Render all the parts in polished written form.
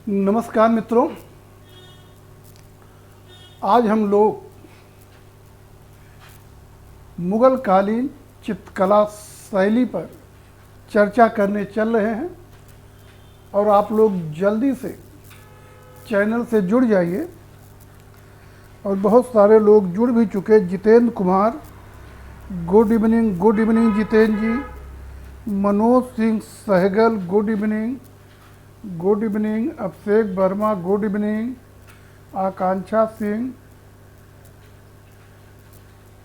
नमस्कार मित्रों, आज हम लोग मुगल कालीन चित्रकला शैली पर चर्चा करने चल रहे हैं और आप लोग जल्दी से चैनल से जुड़ जाइए। और बहुत सारे लोग जुड़ भी चुके। Jitendra Kumar, good evening Jitendra ji. Manoj Singh Sehgal, good evening. Abhishek Verma, good evening. Akanksha Singh,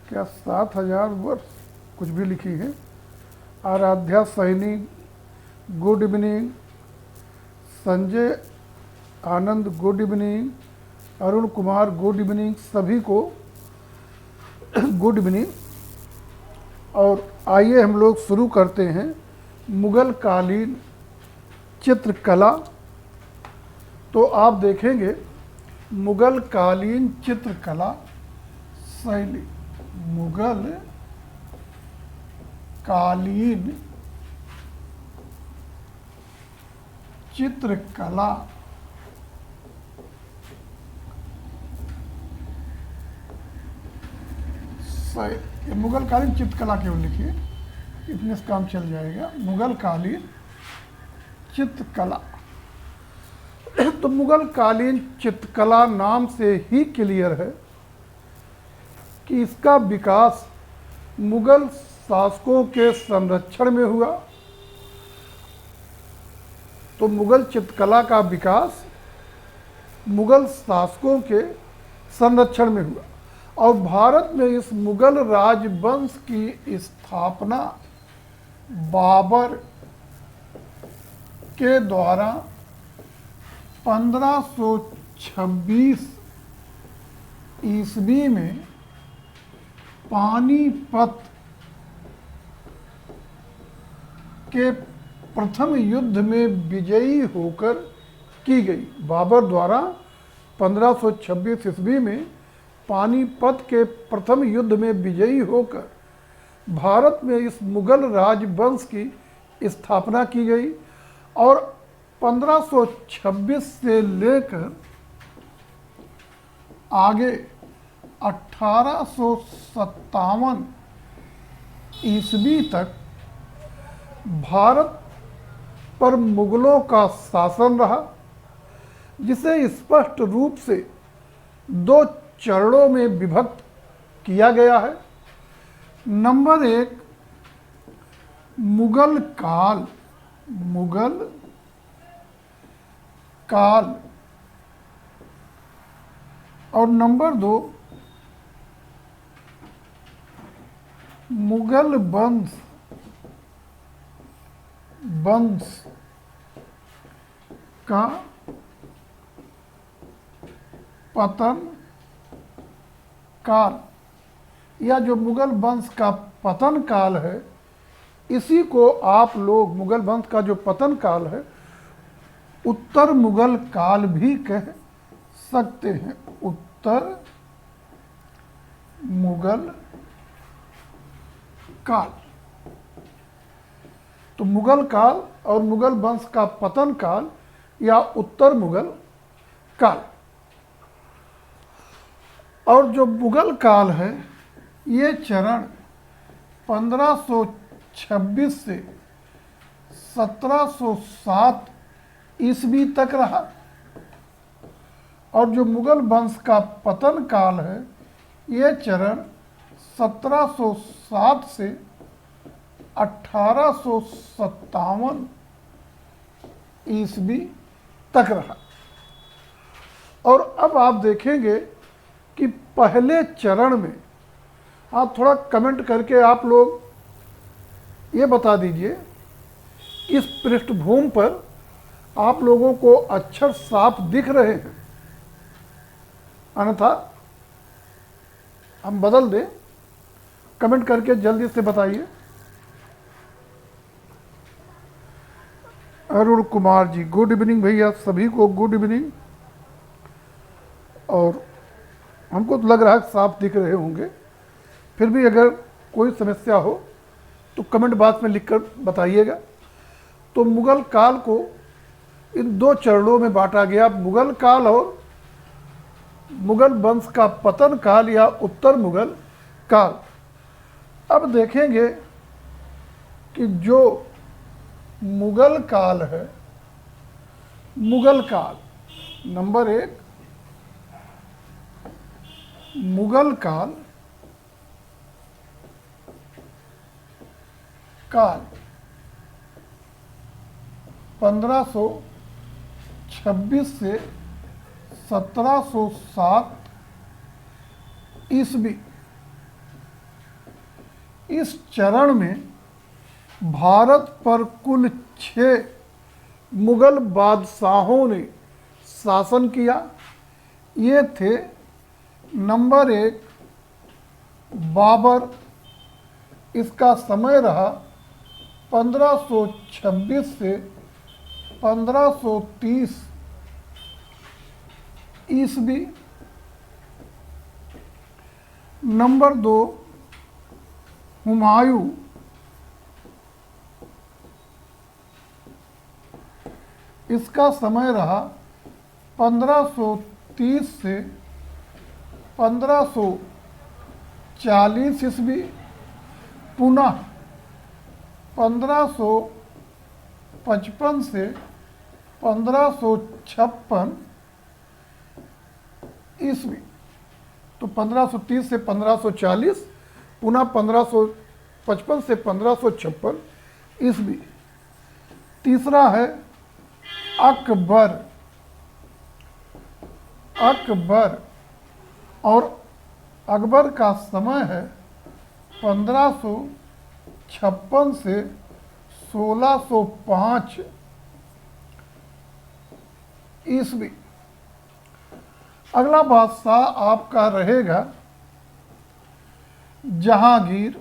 क्या 7000 वर्ष कुछ भी लिखी है। Aaradhya Saini, good evening. Sanjay Anand, good evening. Arun Kumar, good evening. सभी को गुड इवनिंग। और आइए हम लोग शुरू करते हैं मुगल कालीन चित्रकला। तो आप देखेंगे मुगल कालीन चित्रकला शैली, मुगल कालीन चित्रकला शैली। मुगल कालीन चित्रकला केवल लिखिए, इतने से काम चल जाएगा। मुगल कालीन चित्रकला। तो मुगल कालीन चित्रकला नाम से ही क्लियर है कि इसका विकास मुगल शासकों के संरक्षण में हुआ। तो मुगल चित्रकला का विकास मुगल शासकों के संरक्षण में हुआ और भारत में इस मुगल राजवंश की स्थापना बाबर के द्वारा 1526 ईस्वी में पानीपत के प्रथम युद्ध में विजयी होकर की गई। बाबर द्वारा 1526 ईस्वी में पानीपत के प्रथम युद्ध में विजयी होकर भारत में इस मुगल राजवंश की स्थापना की गई और 1526 से लेकर आगे 1857 ईस्वी तक भारत पर मुगलों का शासन रहा, जिसे स्पष्ट रूप से दो चरणों में विभक्त किया गया है। नंबर 1 मुगल काल और नंबर 2 मुगल वंश का पतन काल, या जो मुगल वंश का पतन काल है, इसी को आप लोग मुगल वंश का जो पतन काल है उत्तर मुगल काल भी कह सकते हैं। उत्तर मुगल काल। तो मुगल काल और मुगल वंश का पतन काल या उत्तर मुगल काल। और जो मुगल काल है, ये चरण 1526 से 1707 ईस्वी तक रहा और जो मुगल वंश का पतन काल है, ये चरण 1707 से 1857 ईस्वी तक रहा। और अब आप देखेंगे कि पहले चरण में, आप थोड़ा कमेंट करके आप लोग ये बता दीजिए, इस पृष्ठभूमि पर आप लोगों को अक्षर साफ दिख रहे हैं, अन्यथा हम बदल दें। कमेंट करके जल्दी से बताइए। अरुण कुमार जी, गुड इवनिंग भैया, सभी को गुड इवनिंग। और हमको तो लग रहा है साफ दिख रहे होंगे, फिर भी अगर कोई समस्या हो तो कमेंट बॉक्स में लिखकर बताइएगा। तो मुगल काल को इन दो चरणों में बांटा गया, मुगल काल और मुगल वंश का पतन काल या उत्तर मुगल काल। अब देखेंगे कि जो मुगल काल है, मुगल काल नंबर 1, मुगल काल काल 1526 से 1707 ईस्वी। इस चरण में भारत पर कुल 6 मुगल बादशाहों ने शासन किया। ये थे नंबर 1 बाबर, इसका समय रहा 1526 से 1530 ईस्वी। नंबर 2 हुमायूं, इसका समय रहा 1530 से 1540 ईस्वी। पुनः 1555 से 1556 ईस्वी। तो 1530 से 1540, पुनः 1555 से 1556 ईस्वी। तीसरा है अकबर। अकबर और अकबर का समय है 1556 से 1605 ईस्वी। अगला बादशाह आपका रहेगा जहांगीर।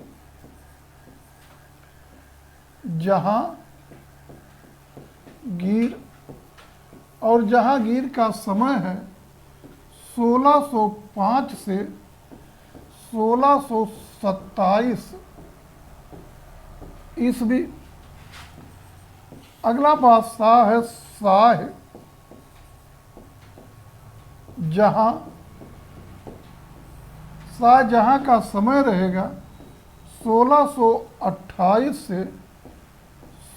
जहांगीर और जहांगीर का समय है 1605 से 1627 ईस्वी। अगला बादशाह है शाहजहां का समय रहेगा 1628 से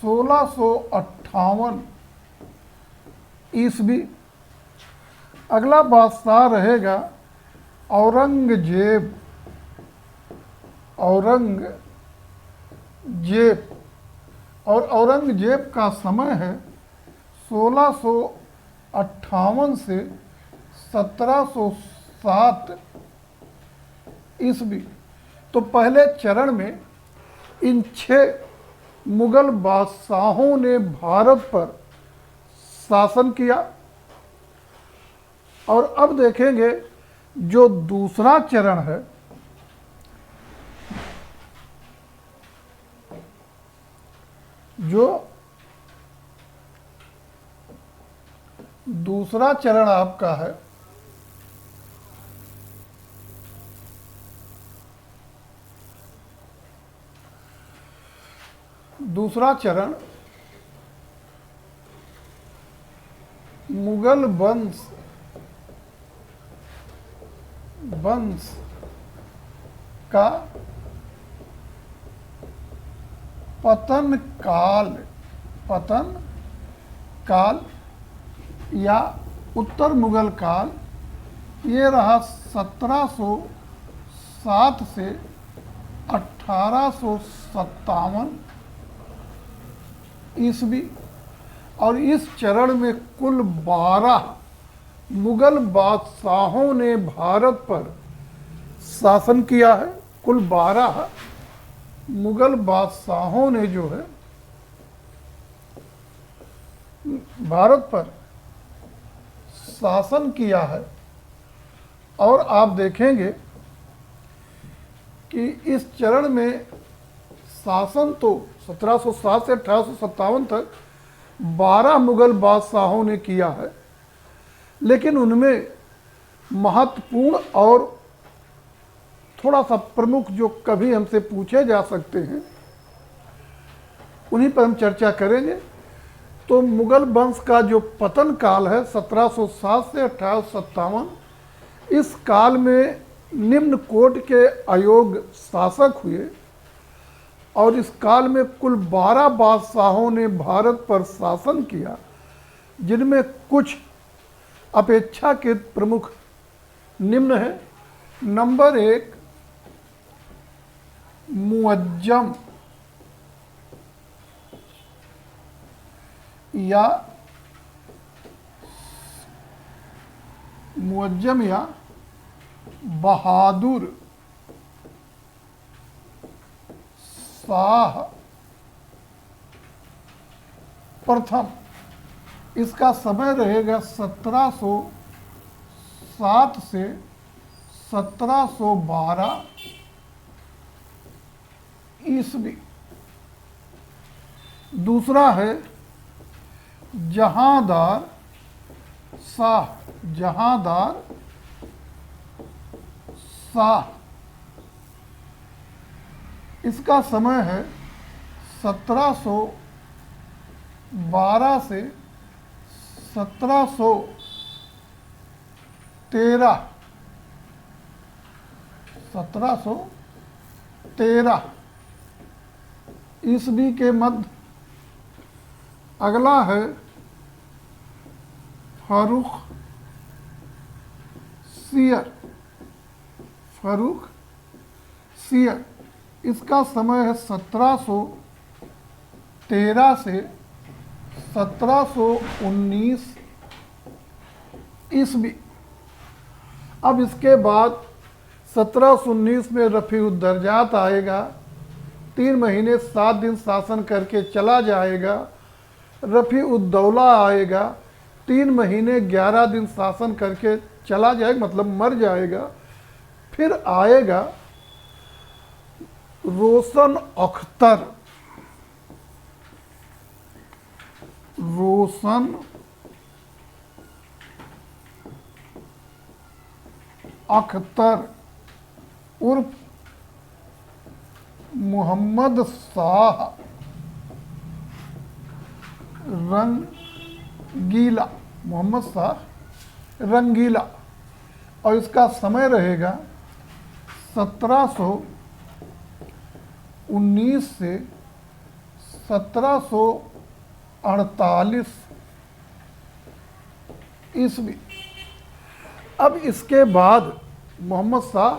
1658 ईस्वी। अगला बादशाह रहेगा औरंगजेब। और औरंगजेब का समय है 1658 से 1707 ईस्वी। तो पहले चरण में इन 6 मुगल बादशाहों ने भारत पर शासन किया। और अब देखेंगे जो दूसरा चरण है, जो दूसरा चरण आपका है दूसरा चरण मुगल वंश का पतन काल या उत्तर मुगल काल। ये रहा 1707 से 1857 ईस्वी। और इस चरण में कुल 12 मुगल बादशाहों ने भारत पर शासन किया है। कुल 12 मुगल बादशाहों ने जो है भारत पर शासन किया है। और आप देखेंगे कि इस चरण में शासन तो 1707 से 1857 तक 12 मुगल बादशाहों ने किया है, लेकिन उनमें महत्वपूर्ण और थोड़ा सा प्रमुख जो कभी हमसे पूछे जा सकते हैं, उन्हीं पर हम चर्चा करेंगे। तो तो मुगल वंश का जो पतन काल है 1707 से 1857, इस काल में निम्न कोटि के अयोग्य शासक हुए और इस काल में कुल 12 बादशाहों ने भारत पर शासन किया, जिनमें कुछ अपेक्षाकृत प्रमुख निम्न है। नंबर 1, मुअज्जम या बहादुर शाह प्रथम। इसका समय रहेगा 1707 से 1712 ईस्वी। दूसरा है जहांदार शाह, जहांदार शाह। इसका समय है 1712 से 1713, 1713 ईस्वी के मध्य। अगला है फारूक सियर, फारूक सियर। इसका समय है 1713 से 1719 ईस्वी। अब इसके बाद 1719 में रफ़ी-उद-दरजात आएगा, 3 महीने 7 दिन शासन करके चला जाएगा। रफ़ी-उद-दौला आएगा, 3 महीने 11 दिन शासन करके चला जाएगा, मतलब मर जाएगा। फिर आएगा रोशन अख्तर, रोशन अख्तर उर्फ मोहम्मद शाह रंगीला, मोहम्मद शाह रंगीला। और इसका समय रहेगा 1719 से 1748 ईस्वी। अब इसके बाद मोहम्मद शाह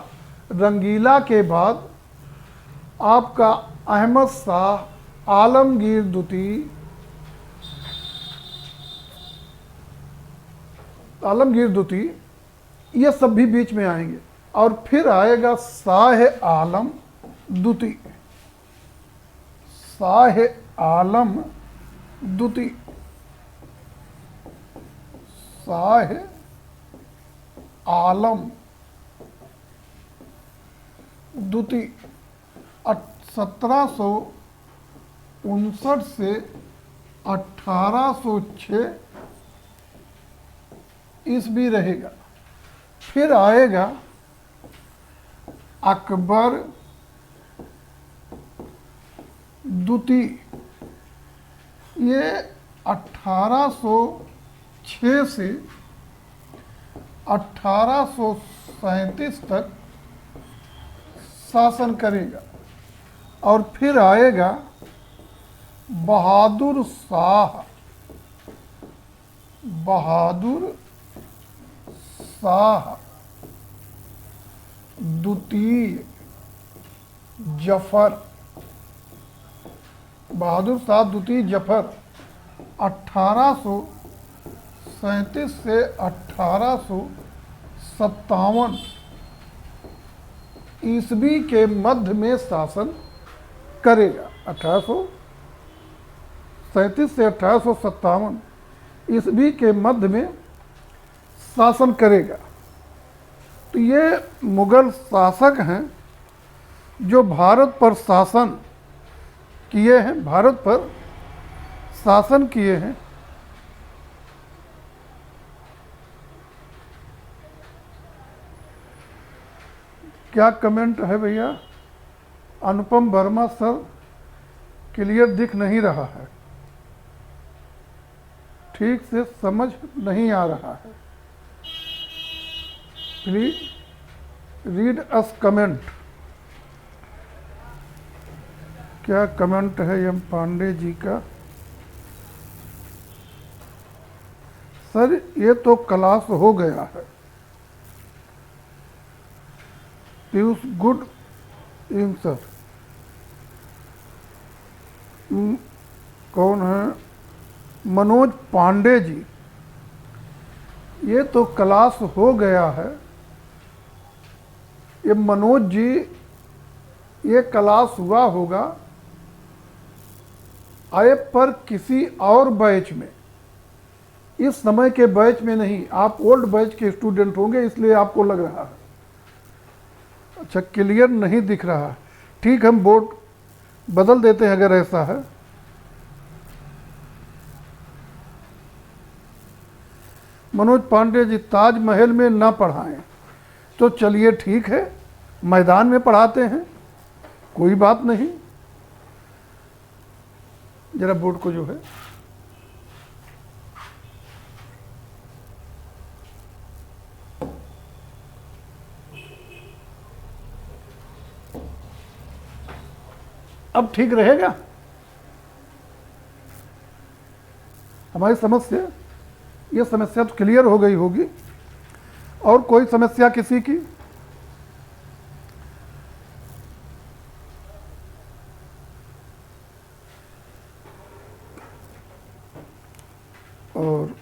रंगीला के बाद आपका अहमद शाह आलमगीर द्वितीय, ये सब भी बीच में आएंगे। और फिर आएगा शाह आलम द्वितीय, शाह आलम द्वितीय, शाह आलम द्वितीय। 1759 से 1806 ईस्वी रहेगा। फिर आएगा अकबर द्वितीय, ये 1806 से 1837 तक शासन करेगा। और फिर आएगा बहादुर शाह, बहादुर शाह द्वितीय जफर, बहादुर शाह द्वितीय जफर 1837 से 1857 ईस्वी के मध्य में शासन करेगा। 1837 से 1857 ईस्वी के मध्य में शासन करेगा। तो ये मुगल शासक हैं जो भारत पर शासन किए हैं, भारत पर शासन किए हैं। क्या कमेंट है भैया? अनुपम वर्मा सर, क्लियर दिख नहीं रहा है। ठीक से समझ नहीं आ रहा है। Please read us comment. क्या कमेंट है एम पांडे जी का? सर ये तो क्लास हो गया है। Piyush good evening sir. कौन है? मनोज पांडे जी। ये तो क्लास हो गया है। ये मनोज जी, ये क्लास हुआ होगा आए पर किसी और बैच में, इस समय के बैच में नहीं। आप ओल्ड बैच के स्टूडेंट होंगे इसलिए आपको लग रहा है। अच्छा, क्लियर नहीं दिख रहा। ठीक, हम बोर्ड बदल देते हैं अगर ऐसा है। मनोज पांडे जी, ताजमहल में ना पढ़ाएं तो चलिए ठीक है, मैदान में पढ़ाते हैं, कोई बात नहीं। जरा बोर्ड को जो है अब ठीक रहेगा। हमारी समस्या, ये समस्या तो क्लियर हो गई होगी। और कोई समस्या किसी की? और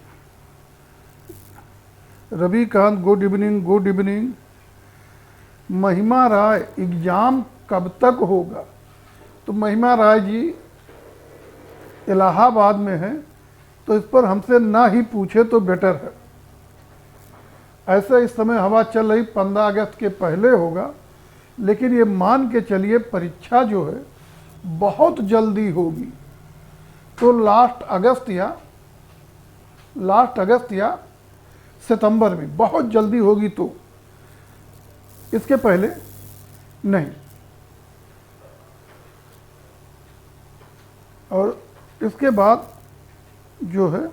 Ravikant good evening. Good evening. महिमा राय, एग्जाम कब तक होगा? तो महिमा राय जी इलाहाबाद में है, तो इस पर हमसे ना ही पूछे तो बेटर है। ऐसे इस समय हवा चल रही 15 अगस्त के पहले होगा, लेकिन ये मान के चलिए परीक्षा जो है बहुत जल्दी होगी। तो लास्ट अगस्त या सितंबर में बहुत जल्दी होगी, तो इसके पहले नहीं। और इसके बाद जो है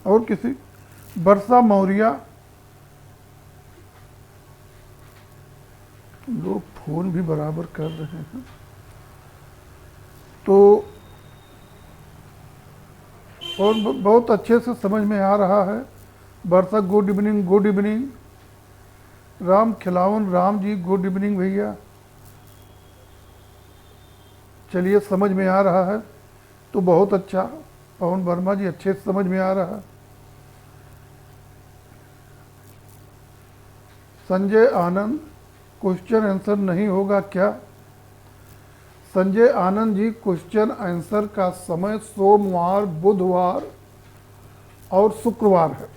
और किसी, वर्षा मौर्य, लोग फोन भी बराबर कर रहे हैं। तो और बहुत अच्छे से समझ में आ रहा है। Varsha good evening. Good evening. Ram Khilawan Ram ji, good evening भैया। चलिए, समझ में आ रहा है तो बहुत अच्छा। पवन वर्मा जी, अच्छे से समझ में आ रहा है। संजय आनंद, क्वेश्चन आंसर नहीं होगा क्या? संजय आनंद जी, क्वेश्चन आंसर का समय सोमवार, बुधवार और शुक्रवार है।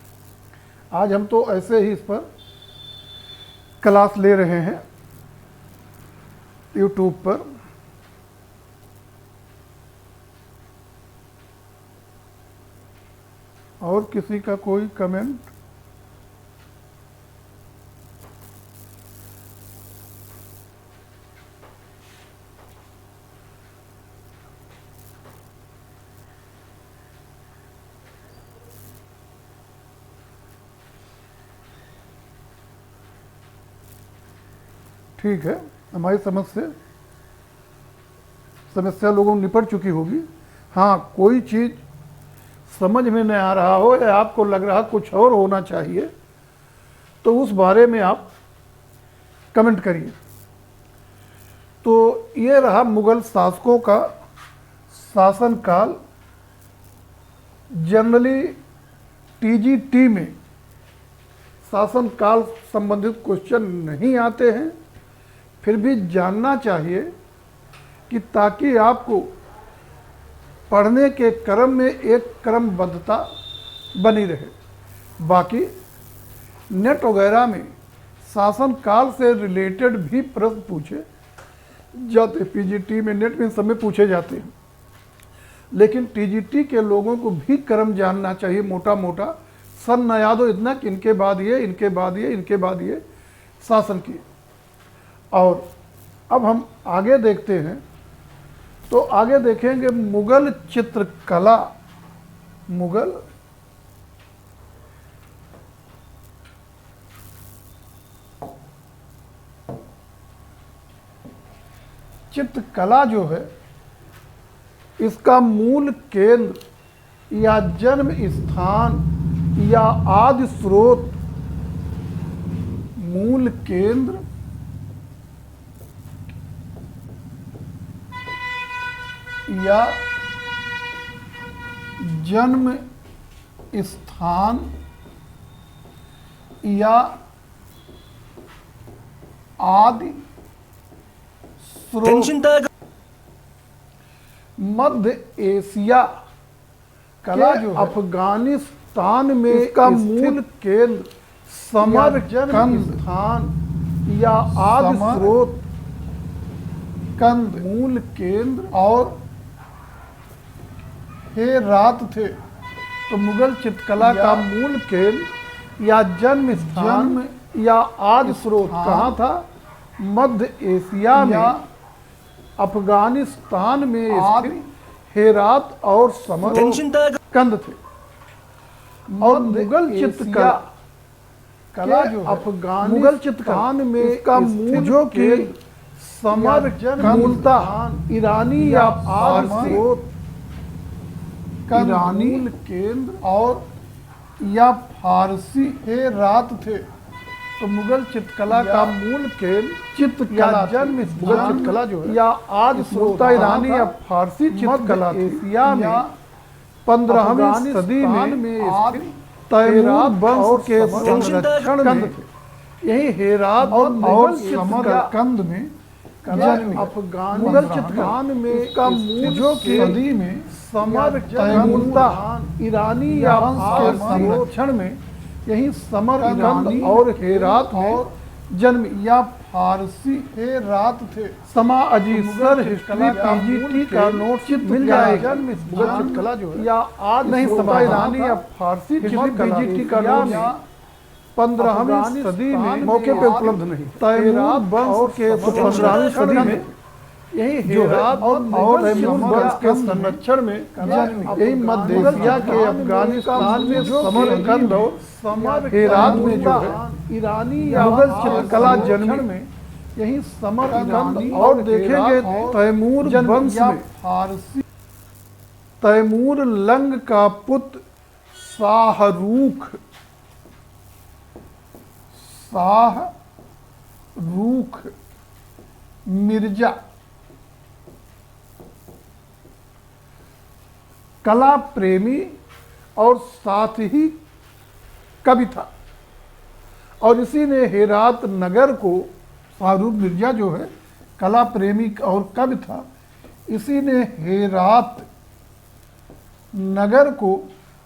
आज हम तो ऐसे ही इस पर क्लास ले रहे हैं यूट्यूब पर। और किसी का कोई कमेंट? ठीक है, हमारी समस्या लोगों को निपट चुकी होगी। हाँ, कोई चीज़ समझ में नहीं आ रहा हो या आपको लग रहा कुछ और होना चाहिए, तो उस बारे में आप कमेंट करिए। तो ये रहा मुगल शासकों का शासनकाल। जनरली टीजीटी में शासनकाल संबंधित क्वेश्चन नहीं आते हैं, फिर भी जानना चाहिए कि ताकि आपको पढ़ने के क्रम में एक क्रमबद्धता बनी रहे। बाकी नेट वगैरह में शासनकाल से रिलेटेड भी प्रश्न पूछे जाते, पीजीटी में, नेट में, सब में पूछे जाते हैं। लेकिन टीजीटी के लोगों को भी क्रम जानना चाहिए, मोटा मोटा सन न याद हो इतना कि इनके बाद ये, इनके बाद ये, इनके बाद ये शासन किए। और अब हम आगे देखते हैं तो आगे देखेंगे मुगल चित्रकला। मुगल चित्रकला जो है, इसका मूल केंद्र या जन्म स्थान या आदि स्रोत, मूल केंद्र या जन्म स्थान या आदि स्रोत मध्य एशिया कला जो अफगानिस्तान में इसका मूल केंद्र समरकंद स्थान या आदि स्रोत कंद मूल केंद्र और हेरात थे। तो मुगल चित्रकला का मूल केंद्र या जन्म स्थान या आदि स्रोत कहाँ था? मध्य एशिया में अफगानिस्तान में स्थित हेरात और समरकंद थे। और मुगल चित्रकला जो मुगल चित्रकला में इसका मूल जो कि समरकंद ईरानी या फारसी ईरानी केंद्र और या फारसी हेरात थे। तो मुगल चित्रकला का मूल केंद्र चित्रकला जन्म मुगल चित्रकला जो है या आदि स्रोत ईरानी या फारसी चित्रकला एशिया में 15वीं सदी में तैमूर वंश के संरक्षण में यही हेरात और समरकंद में अफगान मुगल चित्रकला में इसका मूल जो सदी में तैमूर ईरानी या के संरक्षण में यही समरकंद और हेरात और जन्म या फारसी हेरात थे। समा अजीसर हिस्ट्री पीजीटी का नोट मिल जाएगा। मुगल चित्रकला जो है या आज नहीं समा ईरानी या फारसी पीजीटी का नोट 15वीं सदी में मौके पे उपलब्ध नहीं। तैमूर वंश के 15वीं सदी में यही हेरात और तैमूर वंश के संरक्षण में यही मध्य एशिया के अफगानिस्तान में समरकंद और हेरात में जो है ईरानी या मुगल चित्रकला जन्म में यही समरकंद और देखेंगे तैमूर वंश में फारसी तैमूर लंग का पुत्र शाहरुख मिर्जा कला प्रेमी और साथ ही कवि था। और इसी ने हेरात नगर को शाहरुख मिर्जा जो है कला प्रेमी और कवि था, इसी ने हेरात नगर को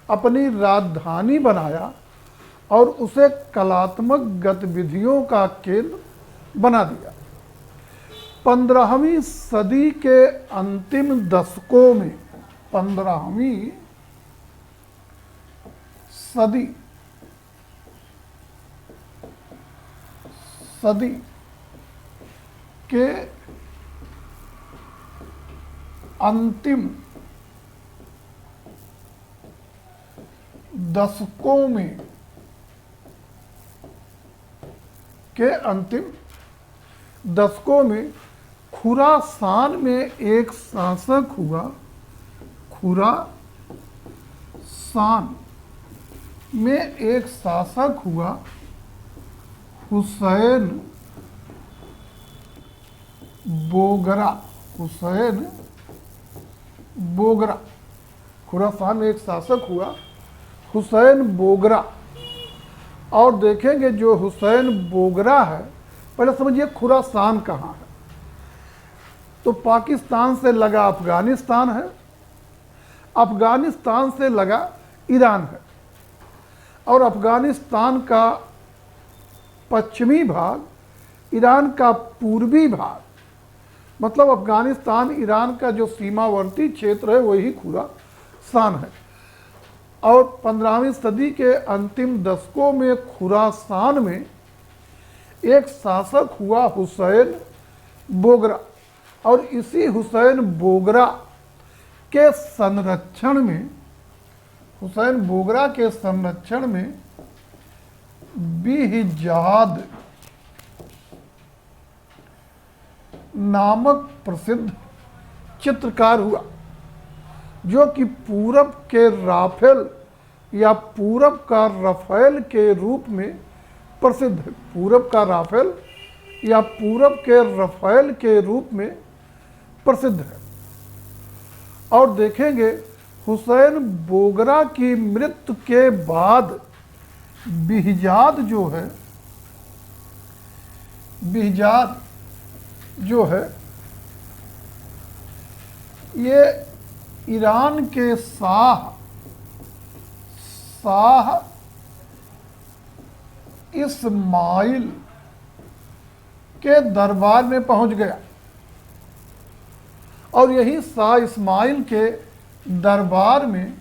अपनी राजधानी बनाया और उसे कलात्मक गतिविधियों का केंद्र बना दिया। 15वीं सदी के अंतिम दशकों में 15वीं सदी के अंतिम दशकों में खुरासान में एक शासक हुआ। खुरासान में एक शासक हुआ हुसैन बोगरा। खुरासान में एक शासक हुआ हुसैन बोगरा। और देखेंगे जो हुसैन बोगरा है, पहले समझिए खुरासान कहाँ है। तो पाकिस्तान से लगा अफगानिस्तान है, अफगानिस्तान से लगा ईरान है, और अफगानिस्तान का पश्चिमी भाग, ईरान का पूर्वी भाग, मतलब अफगानिस्तान ईरान का जो सीमावर्ती क्षेत्र है वही खुरासान है। और 15वीं सदी के अंतिम दशकों में खुरासान में एक शासक हुआ हुसैन बोगरा। और इसी हुसैन बोगरा के संरक्षण में, हुसैन बोगरा के संरक्षण में बिहजाद नामक प्रसिद्ध चित्रकार हुआ, जो कि पूरब के राफेल या पूरब का रफेल के रूप में प्रसिद्ध है। पूरब का राफेल या पूरब के रफेल के रूप में प्रसिद्ध है। और देखेंगे हुसैन बोगरा की मृत्यु के बाद बिहजाद जो है, बिहजाद जो है ये ईरान के शाह इस्माइल के दरबार में पहुंच गया और यही शाह इस्माइल के दरबार में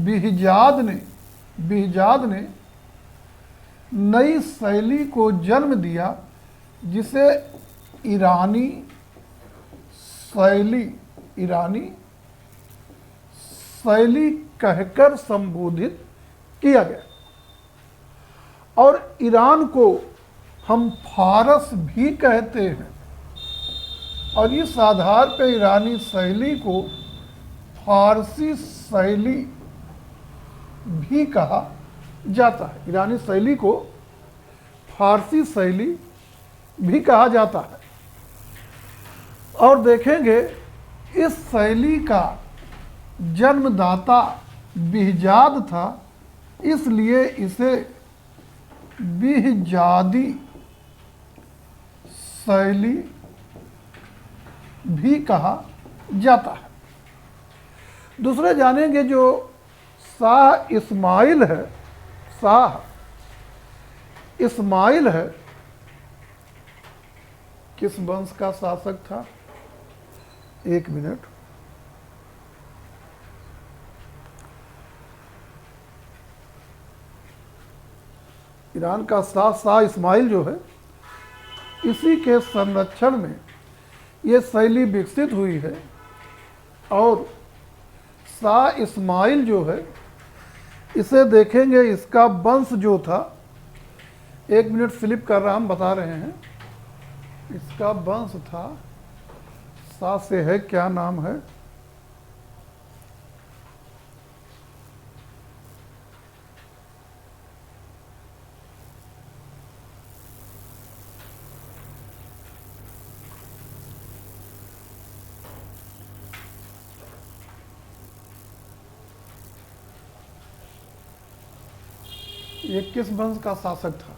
बिहजाद ने नई शैली को जन्म दिया, जिसे ईरानी शैली कहकर संबोधित किया गया। और ईरान को हम फारस भी कहते हैं और इस आधार पर ईरानी शैली को फारसी शैली भी कहा जाता है। ईरानी शैली को फारसी शैली भी कहा जाता है। और देखेंगे इस शैली का जन्मदाता बिहजाद था, इसलिए इसे बिहजादी शैली भी कहा जाता है। दूसरे जानेंगे जो शाह इस्माइल है, शाह इस्माइल है, किस वंश का शासक था? एक मिनट। ईरान का शाह इस्माइल जो है, इसी के संरक्षण में ये शैली विकसित हुई है। और शाह इस्माइल जो है, इसे देखेंगे इसका वंश जो था, एक मिनट स्लिप कर रहा, हम बता रहे हैं। इसका वंश था, शाह से है, क्या नाम है? ये किस वंश का शासक था?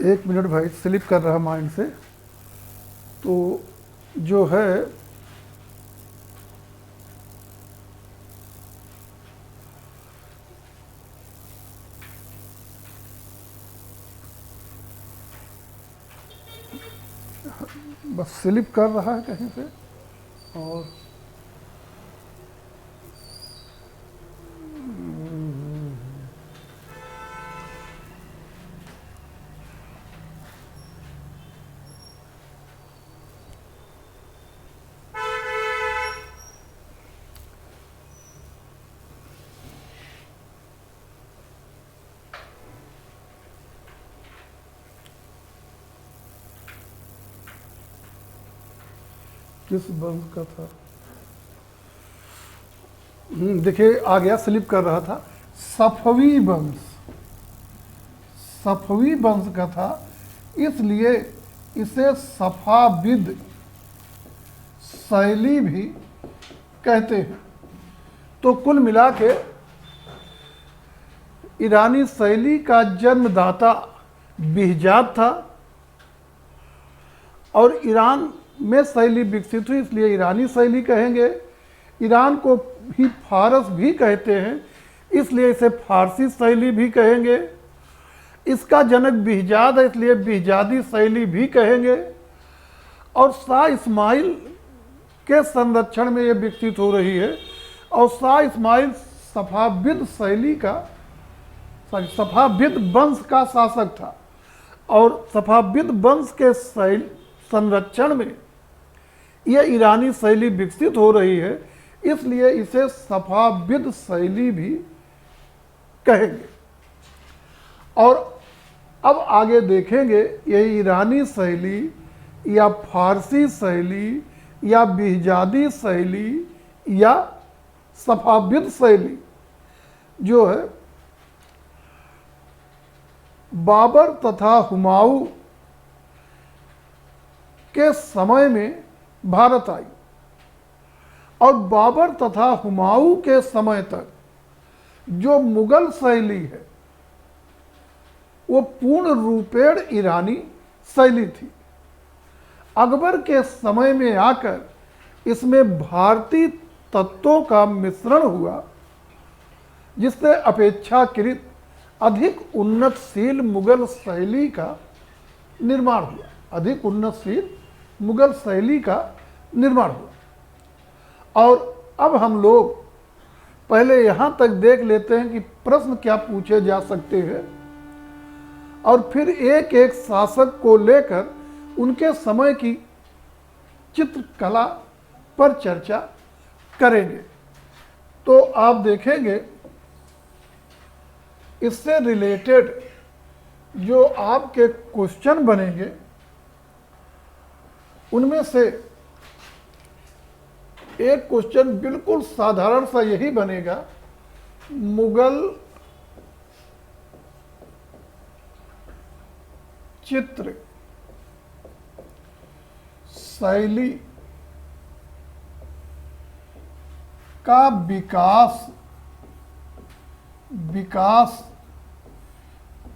एक मिनट भाई, स्लिप कर रहा माइंड से। तो जो है बस स्लिप कर रहा है कहीं पे। और किस वंश का था? देखिए आ गया, स्लिप कर रहा था। सफवी वंश, सफवी वंश का था, इसलिए इसे सफाविद शैली भी कहते हैं। तो कुल मिला के ईरानी शैली का जन्मदाता बिहजाद था और ईरान में शैली विकसित हुई, इसलिए ईरानी शैली कहेंगे। ईरान को भी फारस भी कहते हैं, इसलिए इसे फारसी शैली भी कहेंगे। इसका जनक बिहजाद है, इसलिए बिहजादी शैली भी कहेंगे। और शाह इस्माइल के संरक्षण में ये विकसित हो रही है। और शाह इस्माइल सफाविद शैली का, सफाविद वंश का शासक था। और सफाविद वंश के शैल संरक्षण में यह ईरानी शैली विकसित हो रही है, इसलिए इसे सफाविद शैली भी कहेंगे। और अब आगे देखेंगे यह ईरानी शैली या फारसी शैली या बिहजादी शैली या सफाविद शैली जो है बाबर तथा हुमायूं के समय में भारत आई और बाबर तथा हुमायूं के समय तक जो मुगल शैली है वो पूर्ण रूपेण ईरानी शैली थी। अकबर के समय में आकर इसमें भारतीय तत्वों का मिश्रण हुआ, जिससे अपेक्षाकृत अधिक उन्नतशील मुगल शैली का निर्माण हुआ, अधिक उन्नतशील मुगल शैली का निर्माण हुआ। और अब हम लोग पहले यहाँ तक देख लेते हैं कि प्रश्न क्या पूछे जा सकते हैं और फिर एक एक शासक को लेकर उनके समय की चित्रकला पर चर्चा करेंगे। तो आप देखेंगे इससे रिलेटेड जो आपके क्वेश्चन बनेंगे उनमें से एक क्वेश्चन बिल्कुल साधारण सा यही बनेगा, मुगल चित्र शैली का विकास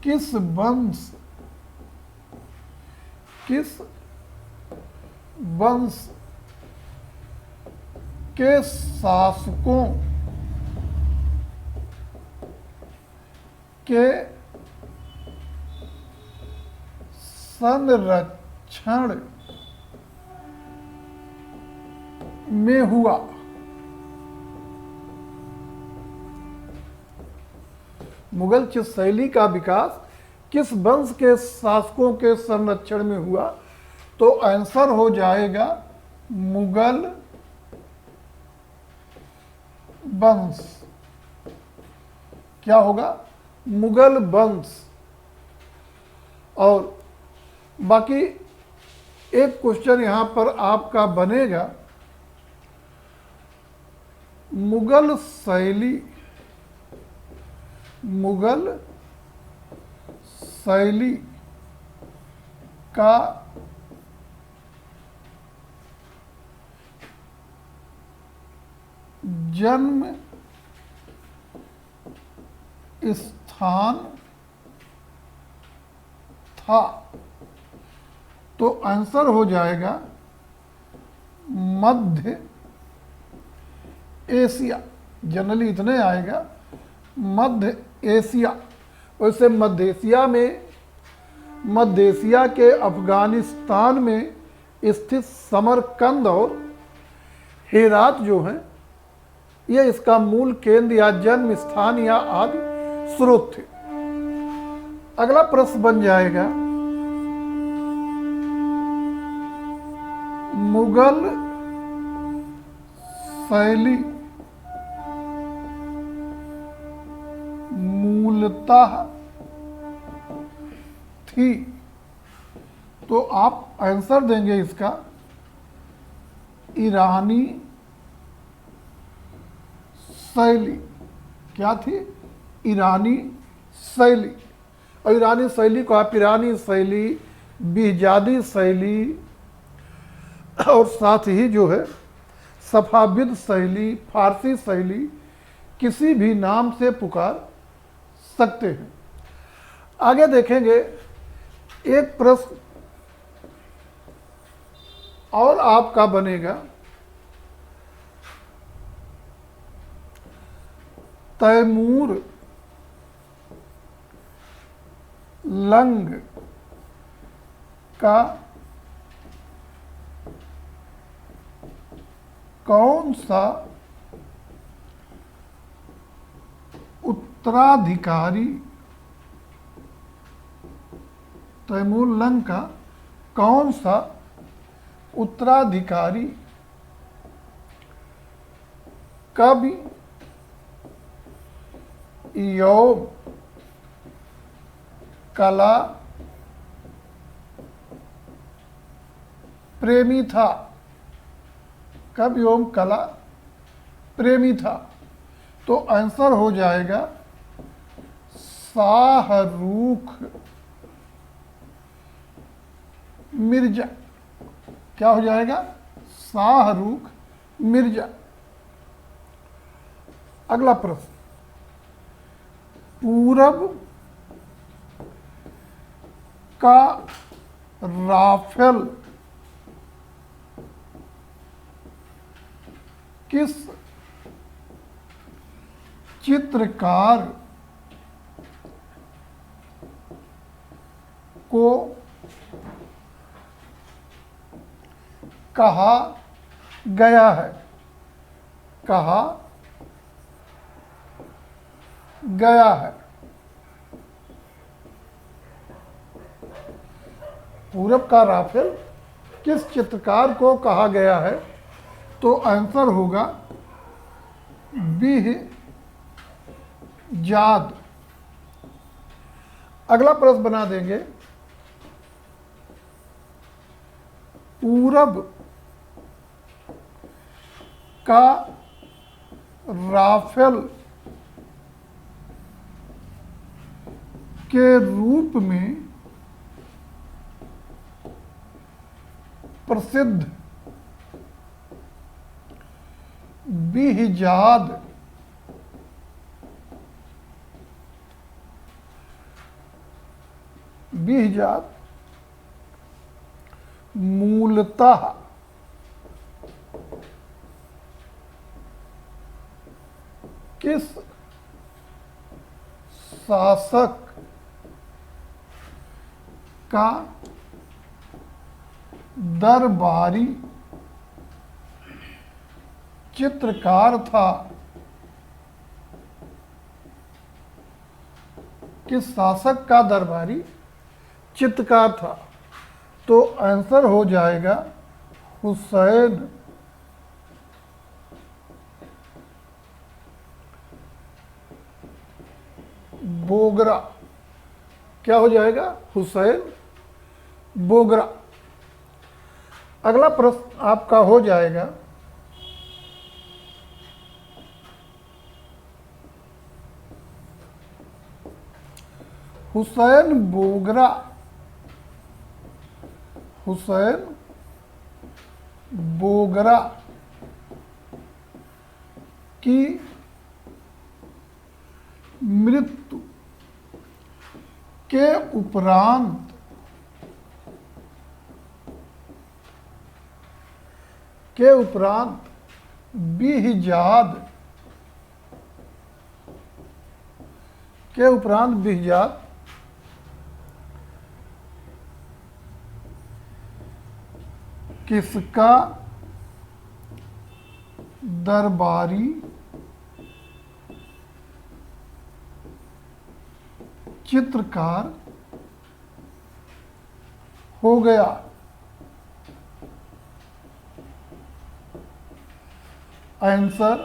किस वंश के शासकों के संरक्षण में हुआ। मुगल चित्र शैली का विकास किस वंश के शासकों के संरक्षण में हुआ? तो आंसर हो जाएगा मुगल वंश। क्या होगा? मुगल वंश। और बाकी एक क्वेश्चन यहां पर आपका बनेगा, मुगल शैली का जन्म स्थान था। तो आंसर हो जाएगा मध्य एशिया। जनरली इतने आएगा मध्य एशिया। वैसे मध्य एशिया के अफगानिस्तान में स्थित समरकंद और हेरात जो हैं ये इसका मूल केंद्र या जन्म स्थान या आदि स्रोत थे। अगला प्रश्न बन जाएगा, मुगल शैली मूलतः थी। तो आप आंसर देंगे इसका ईरानी शैली। क्या थी? ईरानी शैली। और ईरानी शैली को आप ईरानी शैली, बिहजादी शैली और साथ ही जो है सफाविद शैली, फारसी शैली किसी भी नाम से पुकार सकते हैं। आगे देखेंगे एक प्रश्न और आपका बनेगा, तैमूर लंग का कौन सा उत्तराधिकारी तैमूर लंग का कौन सा उत्तराधिकारी कवि एवं कला प्रेमी था? कवि एवं कला प्रेमी था? तो आंसर हो जाएगा शाहरुख मिर्जा। क्या हो जाएगा? शाहरुख मिर्जा। अगला प्रश्न, पूरब का राफेल किस चित्रकार को कहा गया है? कहा गया है। पूरब का राफेल किस चित्रकार को कहा गया है? तो आंसर होगा बिहजाद। अगला प्रश्न बना देंगे, पूरब का राफेल के रूप में प्रसिद्ध बिहजाद मूलतः किस शासक का दरबारी चित्रकार था? किस शासक का दरबारी चित्रकार था? तो आंसर हो जाएगा हुसैन बोगरा। क्या हो जाएगा? हुसैन बोगरा। अगला प्रश्न आपका हो जाएगा, हुसैन बोगरा की मृत्यु के उपरांत बिहजाद किसका दरबारी चित्रकार हो गया? आंसर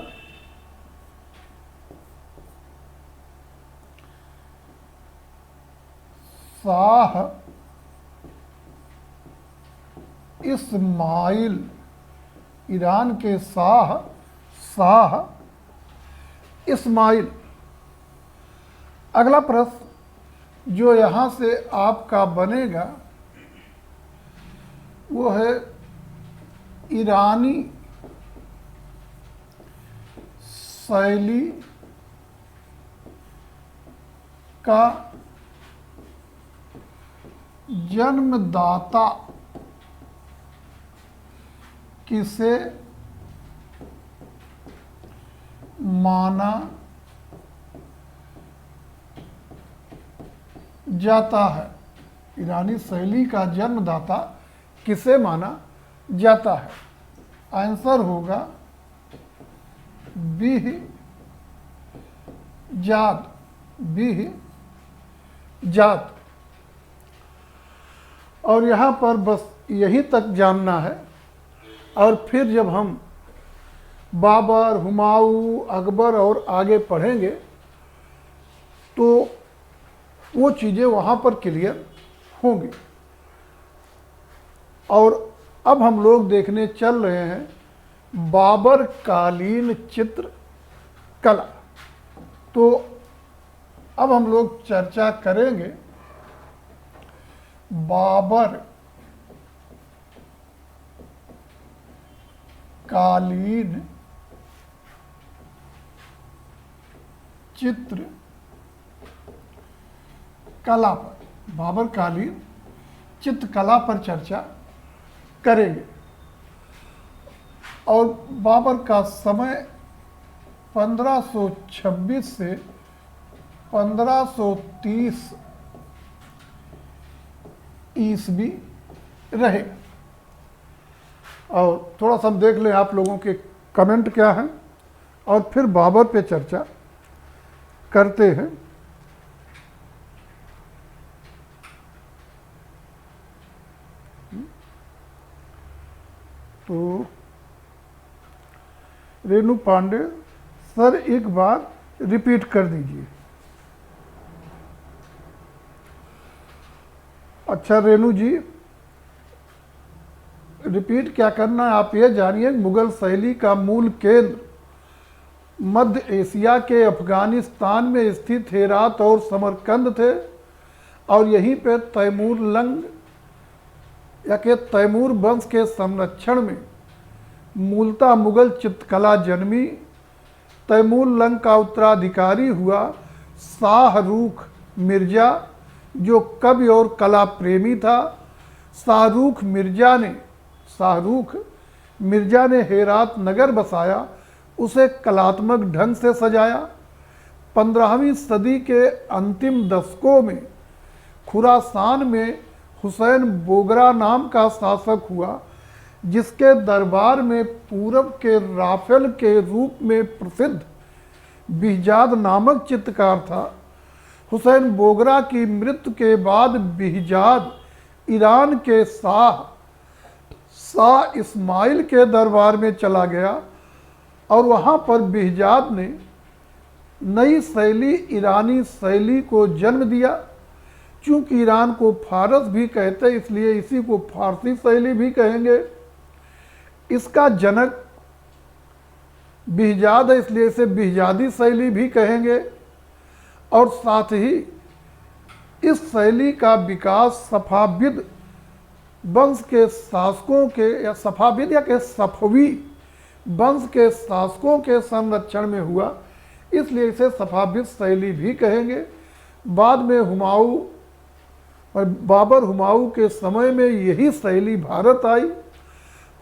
शाह इस्माइल। ईरान के शाह इस्माइल। अगला प्रश्न जो यहाँ से आपका बनेगा वो है ईरानी शैली का जन्मदाता किसे माना जाता है? ईरानी शैली का जन्मदाता किसे माना जाता है? आंसर होगा बिहजाद। और यहाँ पर बस यहीं तक जानना है। और फिर जब हम बाबर, हुमायूं, अकबर और आगे पढ़ेंगे तो वो चीज़ें वहाँ पर क्लियर होंगी। और अब हम लोग देखने चल रहे हैं बाबर कालीन चित्र कला। तो अब हम लोग चर्चा करेंगे बाबर कालीन चित्र कला पर, बाबर कालीन चित्रकला पर चर्चा करेंगे। और बाबर का समय 1526 से 1530 ईस्वी रहेगा। और थोड़ा सा हम देख लें आप लोगों के कमेंट क्या हैं और फिर बाबर पे चर्चा करते हैं। तो रेणु पांडे सर एक बार रिपीट कर दीजिए। अच्छा रेणु जी, रिपीट क्या करना है आप ये जानिए, मुगल शैली का मूल केंद्र मध्य एशिया के अफगानिस्तान में स्थित हेरात और समरकंद थे। और यहीं पे तैमूर लंग या के तैमूर वंश के संरक्षण में मूलतः मुगल चित्रकला जन्मी। तैमूर लंग का उत्तराधिकारी हुआ शाहरुख मिर्जा, जो कवि और कला प्रेमी था। शाहरुख मिर्जा ने हेरात नगर बसाया, उसे कलात्मक ढंग से सजाया। 15वीं सदी के अंतिम दशकों में खुरासान में हुसैन बोगरा नाम का शासक हुआ, जिसके दरबार में पूरब के राफेल के रूप में प्रसिद्ध बिहजाद नामक चित्रकार था। हुसैन बोगरा की मृत्यु के बाद बिहजाद ईरान के शाह इस्माइल के दरबार में चला गया और वहाँ पर बिहजाद ने नई शैली ईरानी शैली को जन्म दिया। चूँकि ईरान को फारस भी कहते इसलिए इसी को फारसी शैली भी कहेंगे। इसका जनक बिहजाद है इसलिए इसे बिहजादी शैली भी कहेंगे। और साथ ही इस शैली का विकास सफाविद वंश के शासकों के या सफाविद या के सफवी वंश के शासकों के संरक्षण में हुआ, इसलिए इसे सफाविद शैली भी कहेंगे। बाद में हुमायूं और हुमायूं के समय में यही शैली भारत आई।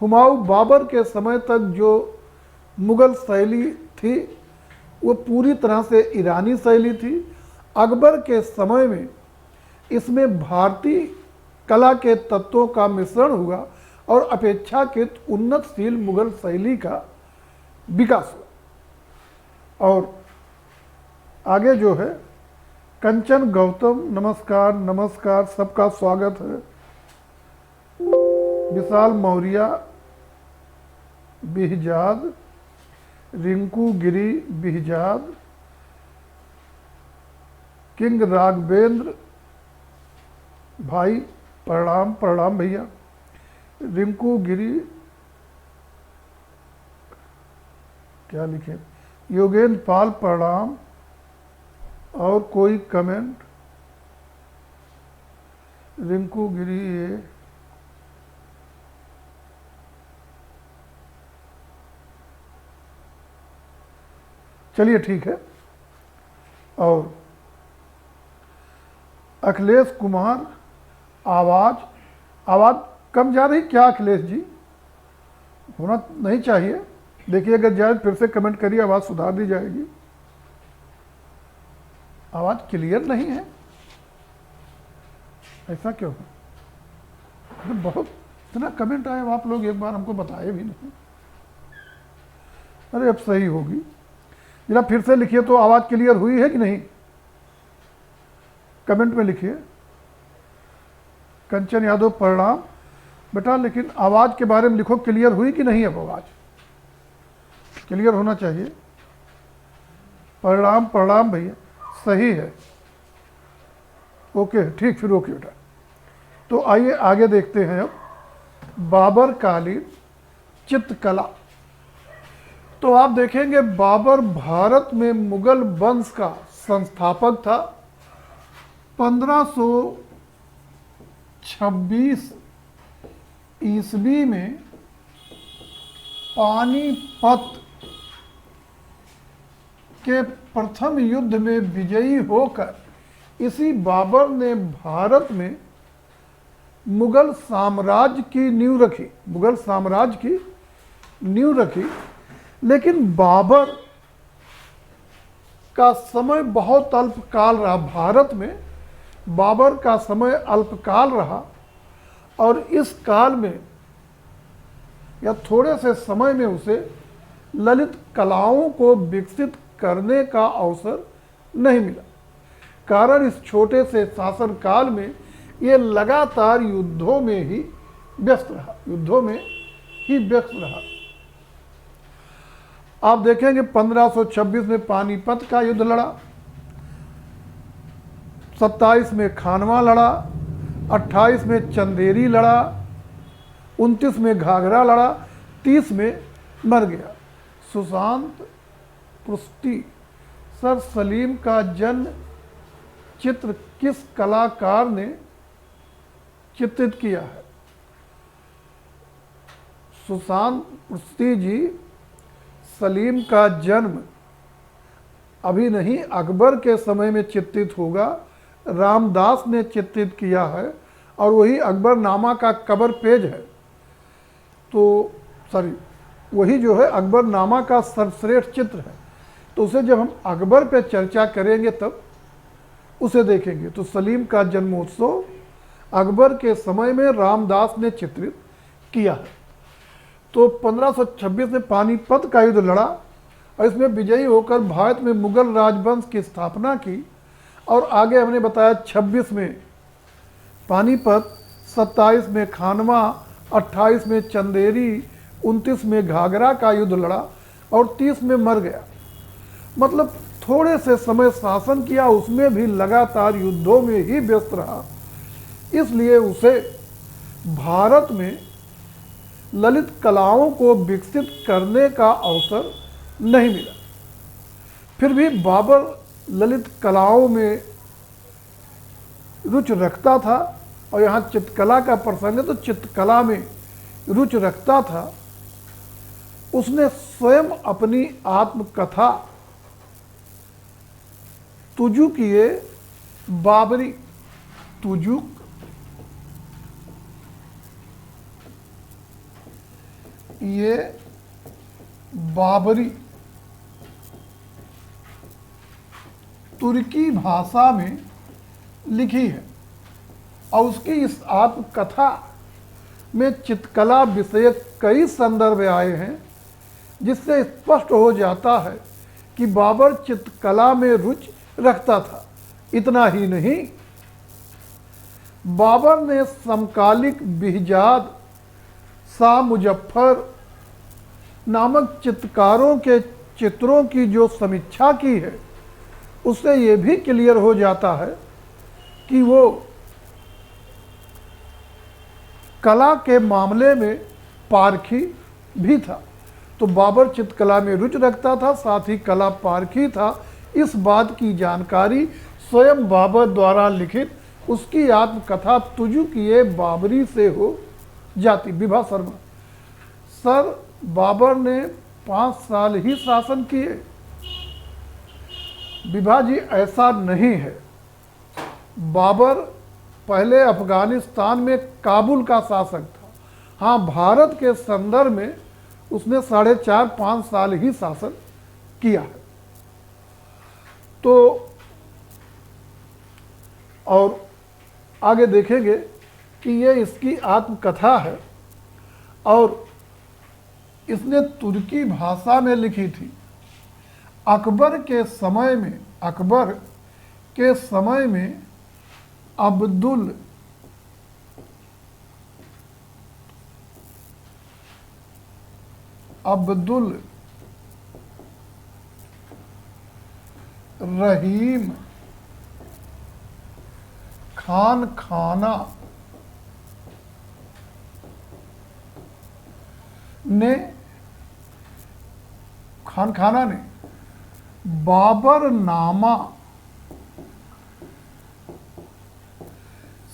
हुमायूं बाबर के समय तक जो मुगल शैली थी वो पूरी तरह से ईरानी शैली थी। अकबर के समय में इसमें भारतीय कला के तत्वों का मिश्रण हुआ और अपेक्षाकृत उन्नतशील मुगल शैली का विकास हुआ। और आगे जो है कंचन गौतम, नमस्कार नमस्कार, सबका स्वागत है। विशाल मौर्य बिहजाद, रिंकू गिरी बिहजाद, किंग राघवेंद्र भाई प्रणाम प्रणाम भैया। रिंकू गिरी क्या लिखे, योगेंद्र पाल प्रणाम। और कोई कमेंट? रिंकू गिरी ये चलिए ठीक है। और अखिलेश कुमार, आवाज़ कम जा रही क्या अखिलेश जी? होना नहीं चाहिए। देखिए अगर जाए फिर से कमेंट करिए, आवाज़ सुधार दी जाएगी। आवाज़ क्लियर नहीं है, ऐसा क्यों है? अरे बहुत इतना कमेंट आया, आप लोग एक बार हमको बताए भी नहीं। अरे अब सही होगी, जरा फिर से लिखिए तो आवाज़ क्लियर हुई है कि नहीं? कमेंट में लिखिए, कंचन यादव प्रणाम बेटा, लेकिन आवाज़ के बारे में लिखो, क्लियर हुई कि नहीं? अब आवाज़ क्लियर होना चाहिए। प्रणाम प्रणाम भैया, सही है, ओके ठीक, फिर ओके बेटा। तो आइए आगे देखते हैं अब बाबर कालीन चित्रकला। तो आप देखेंगे बाबर भारत में मुगल वंश का संस्थापक था। 1526 ईस्वी में पानीपत के प्रथम युद्ध में विजयी होकर इसी बाबर ने भारत में मुगल साम्राज्य की नींव रखी, मुगल साम्राज्य की नींव रखी। लेकिन बाबर का समय बहुत अल्पकाल रहा, भारत में बाबर का समय अल्पकाल रहा, और इस काल में या थोड़े से समय में उसे ललित कलाओं को विकसित करने का अवसर नहीं मिला। कारण इस छोटे से शासन काल में ये लगातार युद्धों में ही व्यस्त रहा, युद्धों में ही व्यस्त रहा। आप देखेंगे 1526 में पानीपत का युद्ध लड़ा, 27 में खानवा लड़ा, 28 में चंदेरी लड़ा, 29 में घाघरा लड़ा, 30 में मर गया। सुशांत पुष्टि, सर सलीम का जन्म चित्र किस कलाकार ने चित्रित किया है? सुशांत पुष्टि जी, सलीम का जन्म अभी नहीं, अकबर के समय में चित्रित होगा। रामदास ने चित्रित किया है और वही अकबरनामा का कवर पेज है। तो सॉरी, वही जो है अकबरनामा का सर्वश्रेष्ठ चित्र है। तो उसे जब हम अकबर पे चर्चा करेंगे तब उसे देखेंगे। तो सलीम का जन्मोत्सव अकबर के समय में रामदास ने चित्रित किया है। तो 1526 में पानीपत का युद्ध लड़ा और इसमें विजयी होकर भारत में मुगल राजवंश की स्थापना की। और आगे हमने बताया 26 में पानीपत, 27 में खानवा, 28 में चंदेरी, 29 में घाघरा का युद्ध लड़ा और 30 में मर गया। मतलब थोड़े से समय शासन किया, उसमें भी लगातार युद्धों में ही व्यस्त रहा। इसलिए उसे भारत में ललित कलाओं को विकसित करने का अवसर नहीं मिला। फिर भी बाबर ललित कलाओं में रुचि रखता था, और यहाँ चित्रकला का प्रसंग है तो चित्रकला में रुचि रखता था। उसने स्वयं अपनी आत्मकथा तुजुक-ए बाबरी, तुजुक ये बाबरी तुर्की भाषा में लिखी है। और उसकी इस आत्मकथा में चित्रकला विषयक कई संदर्भ आए हैं, जिससे स्पष्ट हो जाता है कि बाबर चित्रकला में रुचि रखता था। इतना ही नहीं, बाबर ने समकालिक बिहजाद, शाह मुजफ्फर नामक चित्रकारों के चित्रों की जो समीक्षा की है, उससे ये भी क्लियर हो जाता है कि वो कला के मामले में पारखी भी था। तो बाबर चित्रकला में रुचि रखता था, साथ ही कला पारखी था। इस बात की जानकारी स्वयं बाबर द्वारा लिखित उसकी आत्मकथा तुजुक-ए बाबरी से हो जाती। विभा शर्मा, सर बाबर ने 5 साल ही शासन किए। विभा जी, ऐसा नहीं है। बाबर पहले अफगानिस्तान में काबुल का शासक था। हाँ, भारत के संदर्भ में उसने 4.5-5 साल ही शासन किया है। तो और आगे देखेंगे कि ये इसकी आत्मकथा है और इसने तुर्की भाषा में लिखी थी। अकबर के समय में अब्दुल अब्दुल रहीम खान खाना ने बाबर नामा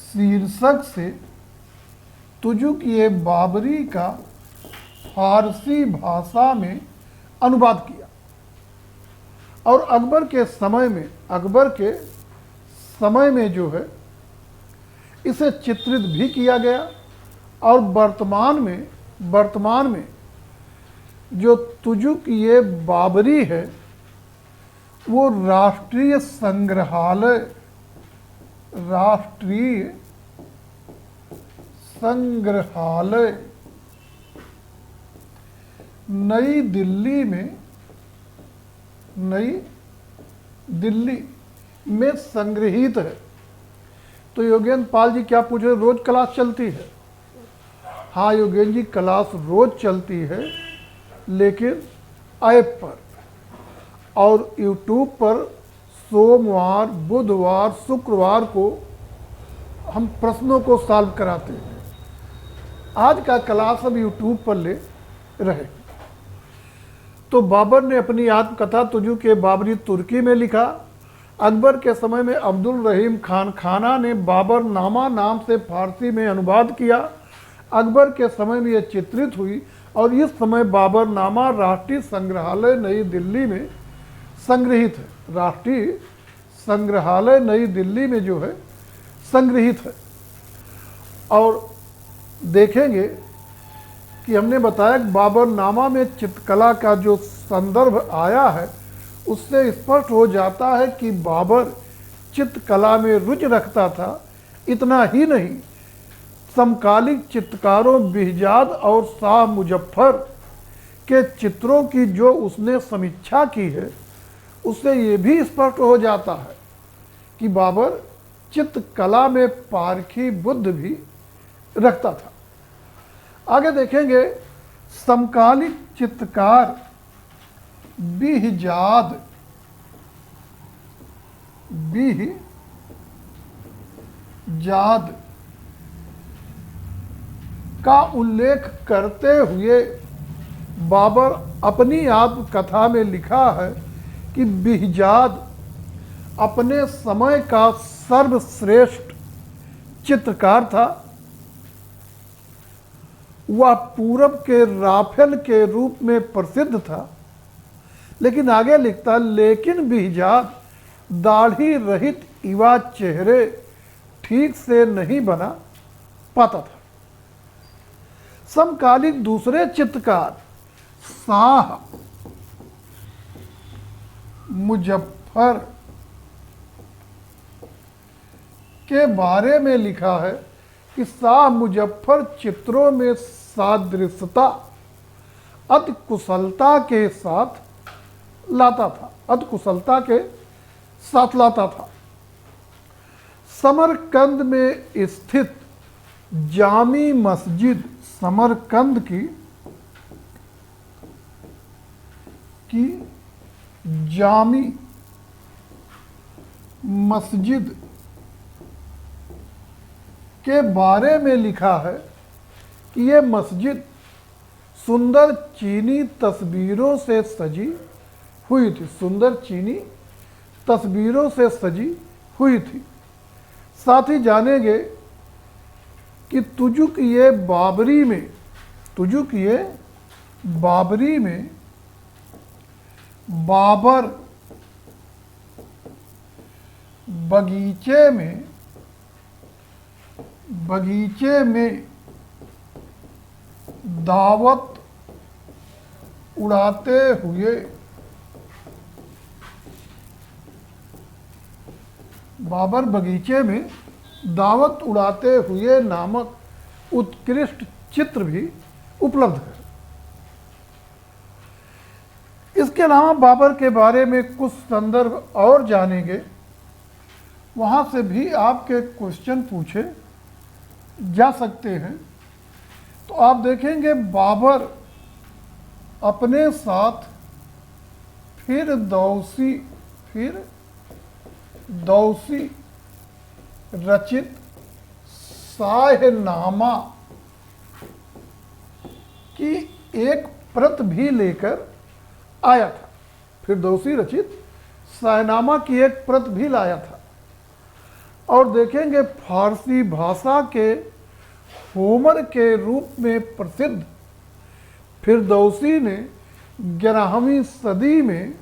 शीर्षक से तुजुक-ए बाबरी का फारसी भाषा में अनुवाद किया और अकबर के समय में जो है इसे चित्रित भी किया गया और वर्तमान में जो तुजुक-ए बाबरी है वो राष्ट्रीय संग्रहालय नई दिल्ली में संग्रहित है। तो योगेंद्र पाल जी क्या पूछ रहे, रोज क्लास चलती है? हाँ योगेंद्र जी, क्लास रोज चलती है, लेकिन ऐप पर और यूट्यूब पर सोमवार, बुधवार, शुक्रवार को हम प्रश्नों को सॉल्व कराते हैं। आज का क्लास हम यूट्यूब पर ले रहे। तो बाबर ने अपनी आत्मकथा तुजुक-ए बाबरी तुर्की में लिखा। अकबर के समय में अब्दुल रहीम खान खाना ने बाबर नामा नाम से फारसी में अनुवाद किया। अकबर के समय में यह चित्रित हुई और इस समय बाबर नामा राष्ट्रीय संग्रहालय नई दिल्ली में संग्रहित है। राष्ट्रीय संग्रहालय नई दिल्ली में जो है संग्रहित है। और देखेंगे कि हमने बताया कि बाबर नामा में चित्रकला का जो संदर्भ आया है उससे स्पष्ट हो जाता है कि बाबर चित्रकला में रुचि रखता था। इतना ही नहीं, समकालीन चित्रकारों बिहजाद और शाह मुजफ्फर के चित्रों की जो उसने समीक्षा की है उससे ये भी स्पष्ट हो जाता है कि बाबर चित्रकला में पारखी बुद्धि भी रखता था। आगे देखेंगे, समकालीन चित्रकार बिहजाद का उल्लेख करते हुए बाबर अपनी आत्मकथा में लिखा है कि बिहजाद अपने समय का सर्वश्रेष्ठ चित्रकार था। वह पूरब के राफेल के रूप में प्रसिद्ध था। लेकिन आगे लिखता, लेकिन बिहजाद दाढ़ी रहित युवा चेहरे ठीक से नहीं बना पाता था। समकालीन दूसरे चित्रकार शाह मुजफ्फर के बारे में लिखा है कि शाह मुजफ्फर चित्रों में सादृश्यता अति कुशलता के साथ लाता था। समरकंद में स्थित जामी मस्जिद, समरकंद की जामी मस्जिद के बारे में लिखा है कि यह मस्जिद सुंदर चीनी तस्वीरों से सजी हुई थी। सुंदर चीनी तस्वीरों से सजी हुई थी। साथ ही जानेंगे कि तुजुक-ए बाबरी में बाबर बगीचे में दावत उड़ाते हुए बाबर बगीचे में दावत उड़ाते हुए नामक उत्कृष्ट चित्र भी उपलब्ध है। इसके अलावा बाबर के बारे में कुछ संदर्भ और जानेंगे। वहाँ से भी आपके क्वेश्चन पूछे जा सकते हैं। तो आप देखेंगे बाबर अपने साथ फिर दौसी रचित सायनामा की एक प्रत भी लेकर आया था। फिरदौसी रचित सायनामा की एक प्रत भी लाया था। और देखेंगे फारसी भाषा के होमर के रूप में प्रसिद्ध फिरदौसी ने 11वीं सदी में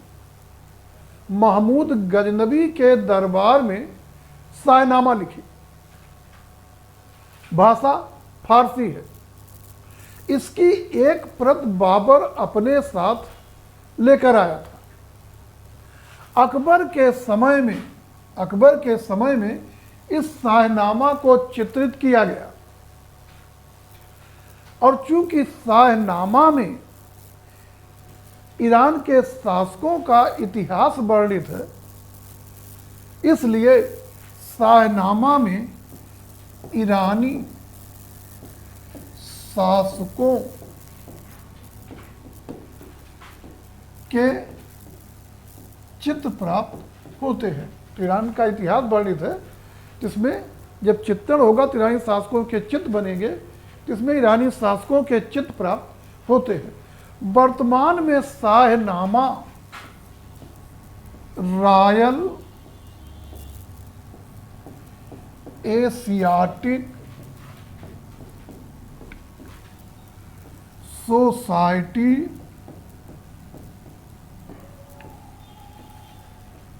महमूद गजनबी के दरबार में सायनामा लिखी। भाषा फारसी है। इसकी एक प्रत बाबर अपने साथ लेकर आया था। अकबर के समय में इस सायनामा को चित्रित किया गया और चूंकि सायनामा में ईरान के शासकों का इतिहास वर्णित है, इसलिए सायनामा में ईरानी शासकों के चित्र प्राप्त होते हैं। तो ईरान का इतिहास वर्णित है, जिसमें जब चित्रण होगा तो ईरानी शासकों के चित्र बनेंगे, जिसमें ईरानी शासकों के चित्र प्राप्त होते हैं। वर्तमान में सायनामा रॉयल एशियाटिक सोसाइटी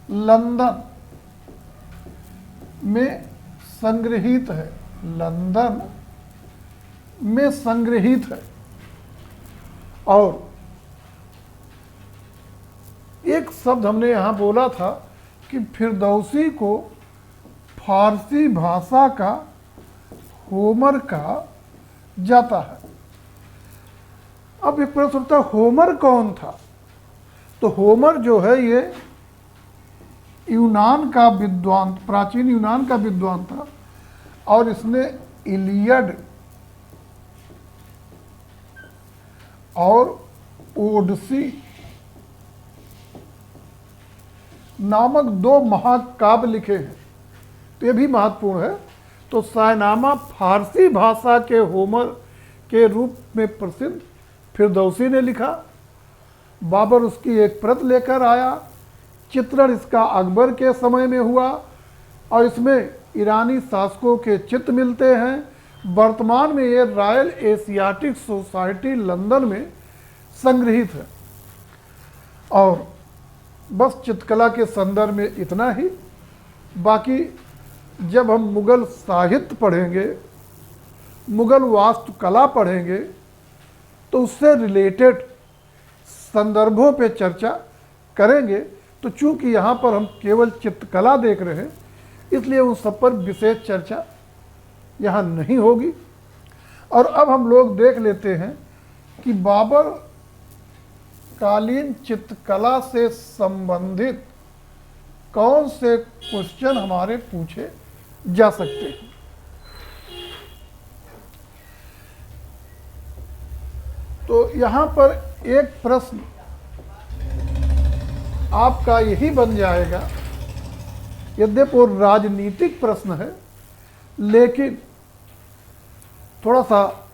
लंदन में संग्रहित है। लंदन में संग्रहित है। और एक शब्द हमने यहाँ बोला था कि फिरदौसी को फारसी भाषा का होमर कहा जाता है। अब एक प्रश्न उठता है, होमर कौन था? तो होमर जो है ये यूनान का विद्वान, प्राचीन यूनान का विद्वान था और इसने इलियड और ओडिसी नामक 2 महाकाव्य लिखे हैं। तो ये भी महत्वपूर्ण है। तो सायनामा फारसी भाषा के होमर के रूप में प्रसिद्ध फिरदौसी ने लिखा। बाबर उसकी एक प्रत लेकर आया। चित्रण इसका अकबर के समय में हुआ और इसमें ईरानी शासकों के चित्र मिलते हैं। वर्तमान में ये रॉयल एशियाटिक सोसाइटी लंदन में संग्रहित है। और बस चित्रकला के संदर्भ में इतना ही। बाकी जब हम मुग़ल साहित्य पढ़ेंगे, मुग़ल वास्तुकला पढ़ेंगे, तो उससे रिलेटेड संदर्भों पे चर्चा करेंगे। तो चूंकि यहाँ पर हम केवल चित्रकला देख रहे हैं, इसलिए उन सब पर विशेष चर्चा यहाँ नहीं होगी। और अब हम लोग देख लेते हैं कि बाबर कालीन चित्रकला से संबंधित कौन से क्वेश्चन हमारे पूछे जा सकते हैं। तो यहाँ पर एक प्रश्न आपका यही बन जाएगा, यद्यपि वो राजनीतिक प्रश्न है, लेकिन थोड़ा सा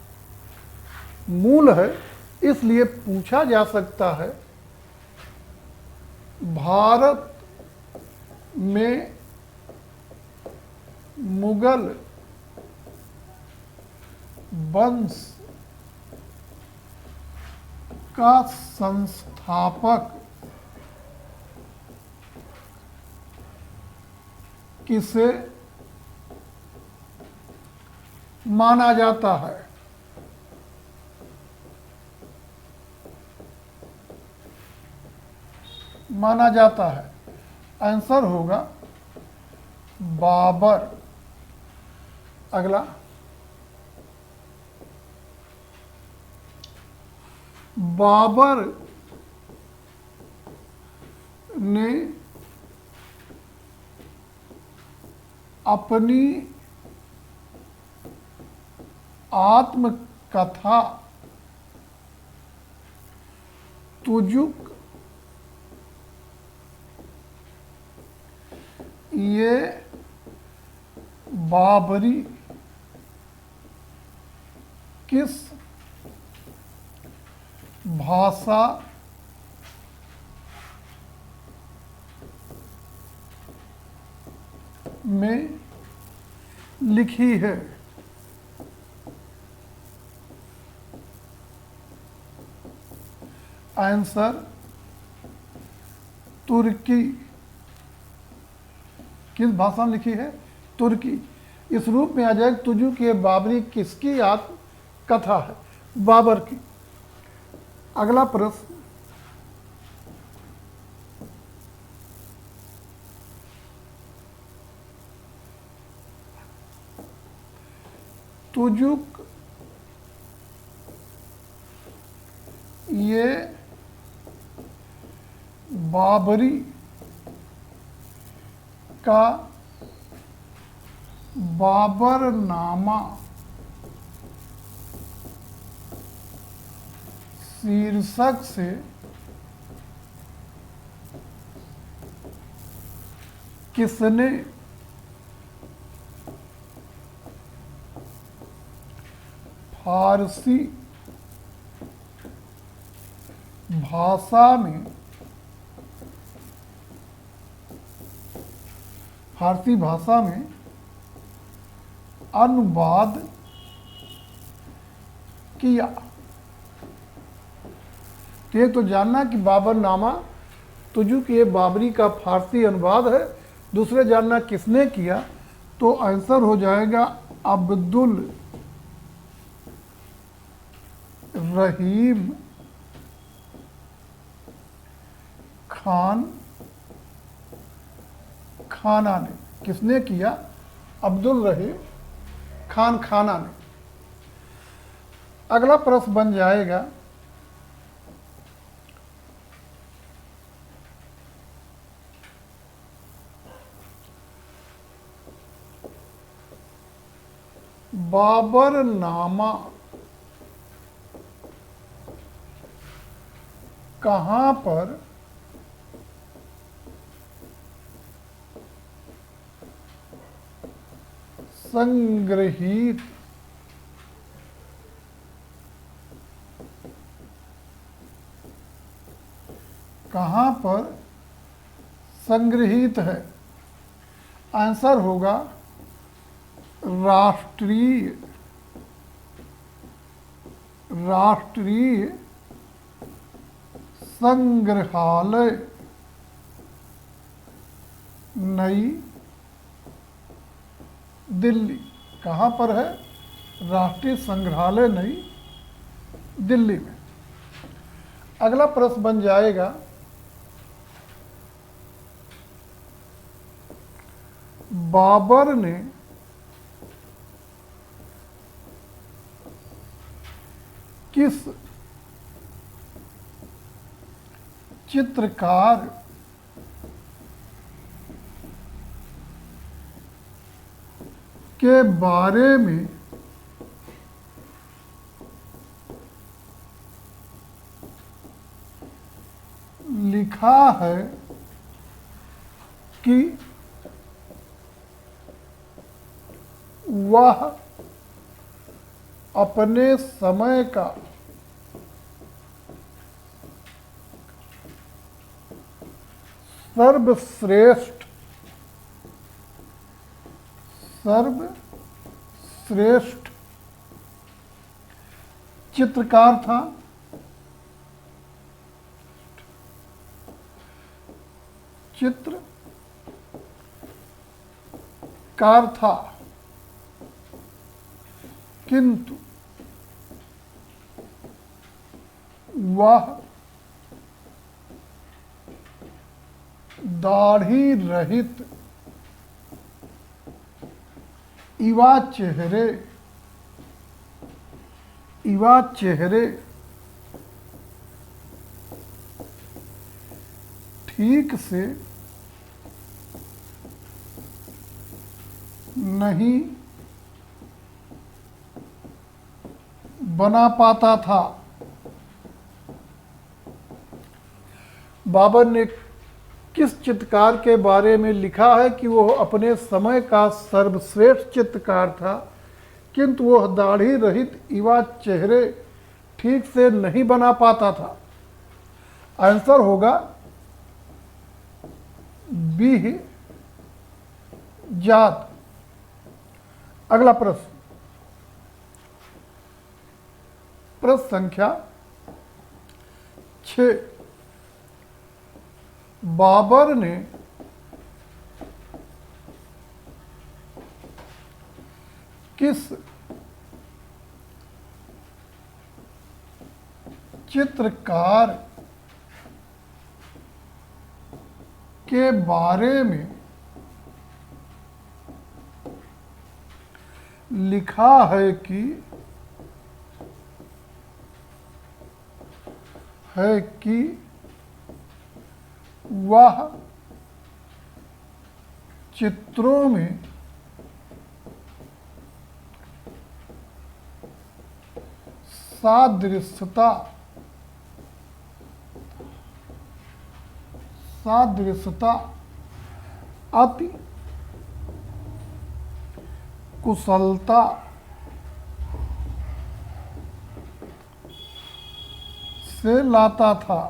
मूल है, इसलिए पूछा जा सकता है, भारत में मुगल वंश का संस्थापक किसे माना जाता है? माना जाता है, आंसर होगा बाबर। अगला, बाबर ने अपनी आत्मकथा तुजुक ये बाबरी किस भाषा में लिखी है? आंसर तुर्की। किस भाषा में लिखी है? तुर्की। इस रूप में आ जाए तुजुक ये बाबरी किसकी आत्मकथा है? बाबर की। अगला प्रश्न, तुजुक ये बाबरी का बाबरनामा शीर्षक से किसने फारसी भाषा में अनुवाद किया? तो ये तो जानना कि बाबरनामा तुजुक ये बाबरी का फारसी अनुवाद है। दूसरे जानना किसने किया, तो आंसर हो जाएगा अब्दुल रहीम खाना ने। किसने किया? अब्दुल रहीम खाना ने। अगला प्रश्न बन जाएगा, बाबरनामा कहाँ पर संग्रहित है? आंसर होगा राष्ट्रीय संग्रहालय नई दिल्ली। कहाँ पर है? राष्ट्रीय संग्रहालय नई दिल्ली में। अगला प्रश्न बन जाएगा, बाबर ने किस चित्रकार के बारे में लिखा है कि वह अपने समय का सर्वश्रेष्ठ चित्रकार था? किंतु वह दाढ़ी रहित युवा चेहरे ठीक से नहीं बना पाता था। बाबर ने किस चित्रकार के बारे में लिखा है कि वह अपने समय का सर्वश्रेष्ठ चित्रकार था, किंतु वह दाढ़ी रहित युवा चेहरे ठीक से नहीं बना पाता था? आंसर होगा बी, जात। अगला प्रश्न, प्रश्न संख्या 6। बाबर ने किस चित्रकार के बारे में लिखा है कि वह चित्रों में सादृश्यता अति कुशलता से लाता था?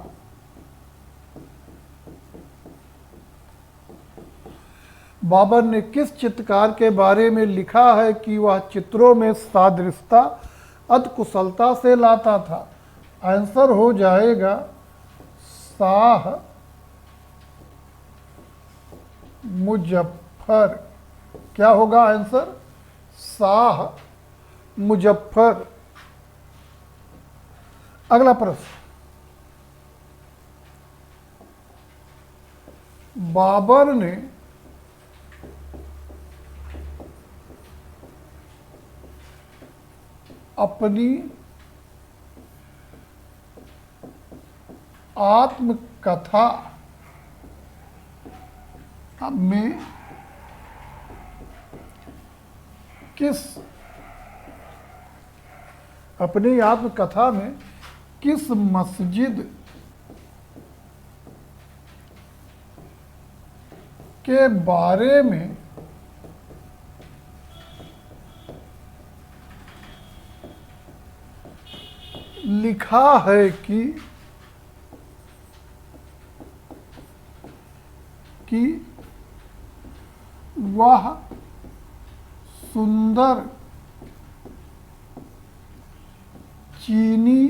बाबर ने किस चित्रकार के बारे में लिखा है कि वह चित्रों में सादृश्यता अति कुशलता से लाता था? आंसर हो जाएगा शाह मुजफ्फर। क्या होगा आंसर? शाह मुजफ्फर। अगला प्रश्न, बाबर ने अपनी आत्मकथा में किस मस्जिद के बारे में लिखा है कि वह सुंदर चीनी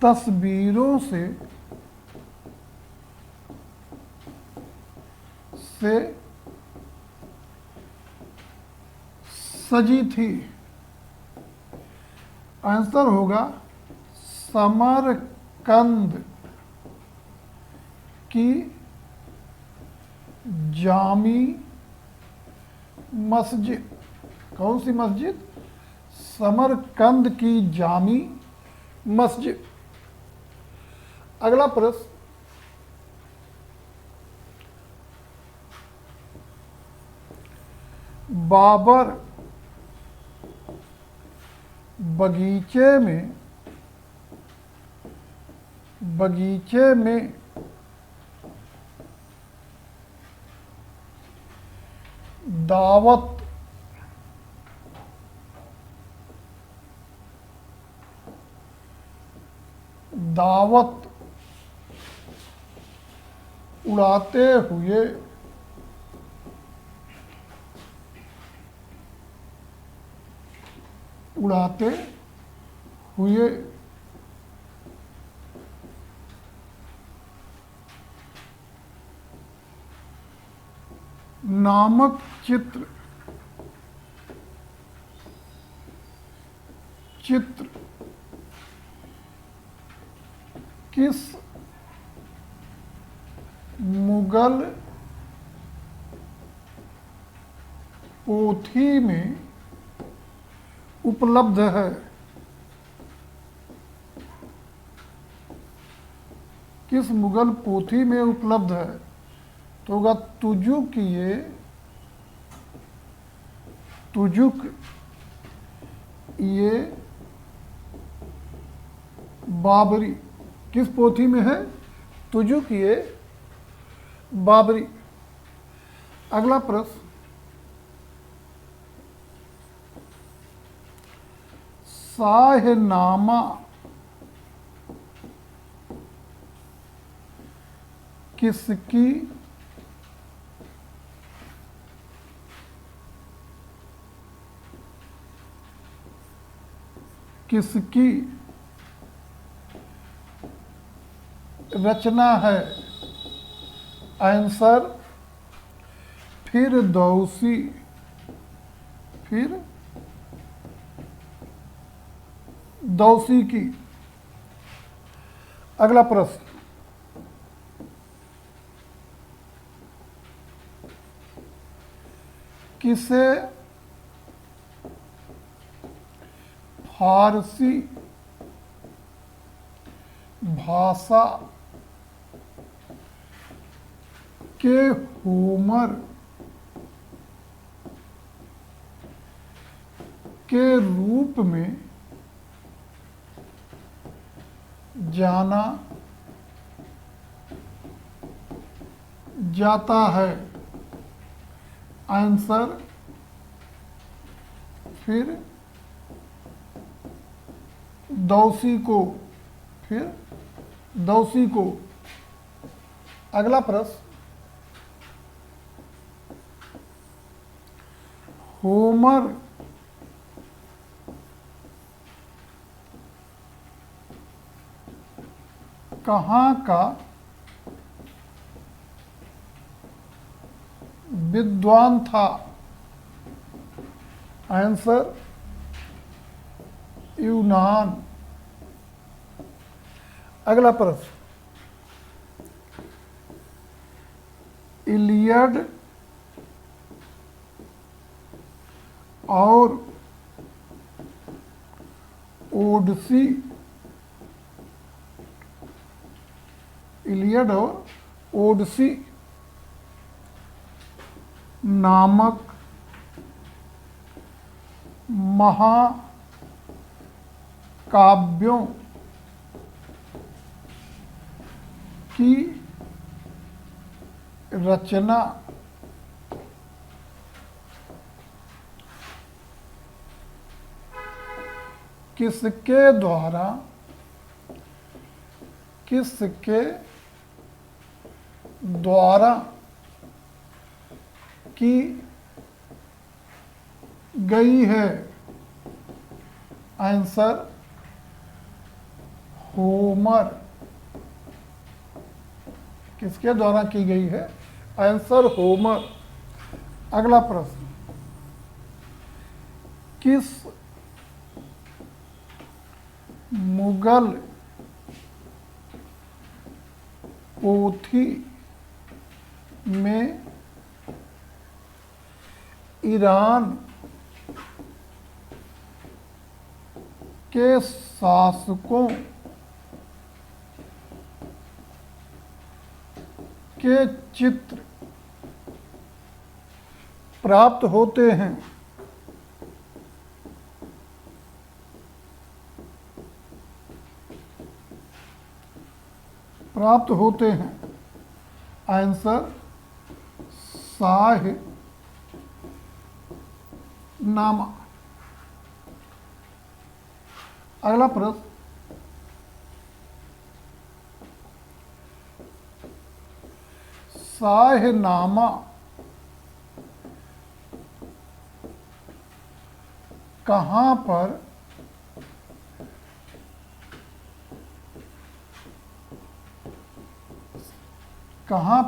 तस्वीरों से सजी थी? आंसर होगा समरकंद की जामी मस्जिद। कौन सी मस्जिद? समरकंद की जामी मस्जिद। अगला प्रश्न, बाबर बगीचे में दावत उड़ाते हुए नामक चित्र किस मुगल पोथी में उपलब्ध है? किस मुगल पोथी में उपलब्ध है? तो होगा तुजुक ये बाबरी। किस पोथी में है? तुजुक-ए बाबरी। अगला प्रश्न, शाहनामा किसकी रचना है? आंसर फिरदौसी की। अगला प्रश्न, किसे फारसी भाषा के होमर के रूप में जाना जाता है? आंसर फिरदौसी को। अगला प्रश्न, होमर कहाँ का विद्वान था? आंसर यूनान। अगला प्रश्न, इलियड और ओडिसी नामक महाकाव्यों की रचना किसके द्वारा की गई है? Answer Homer. किसके द्वारा की गई है? Answer Homer. अगला प्रश्न, किस मुगल पोथी में ईरान के शासकों के चित्र प्राप्त होते हैं? आंसर शाहनामा। अगला प्रश्न, शाहनामा कहाँ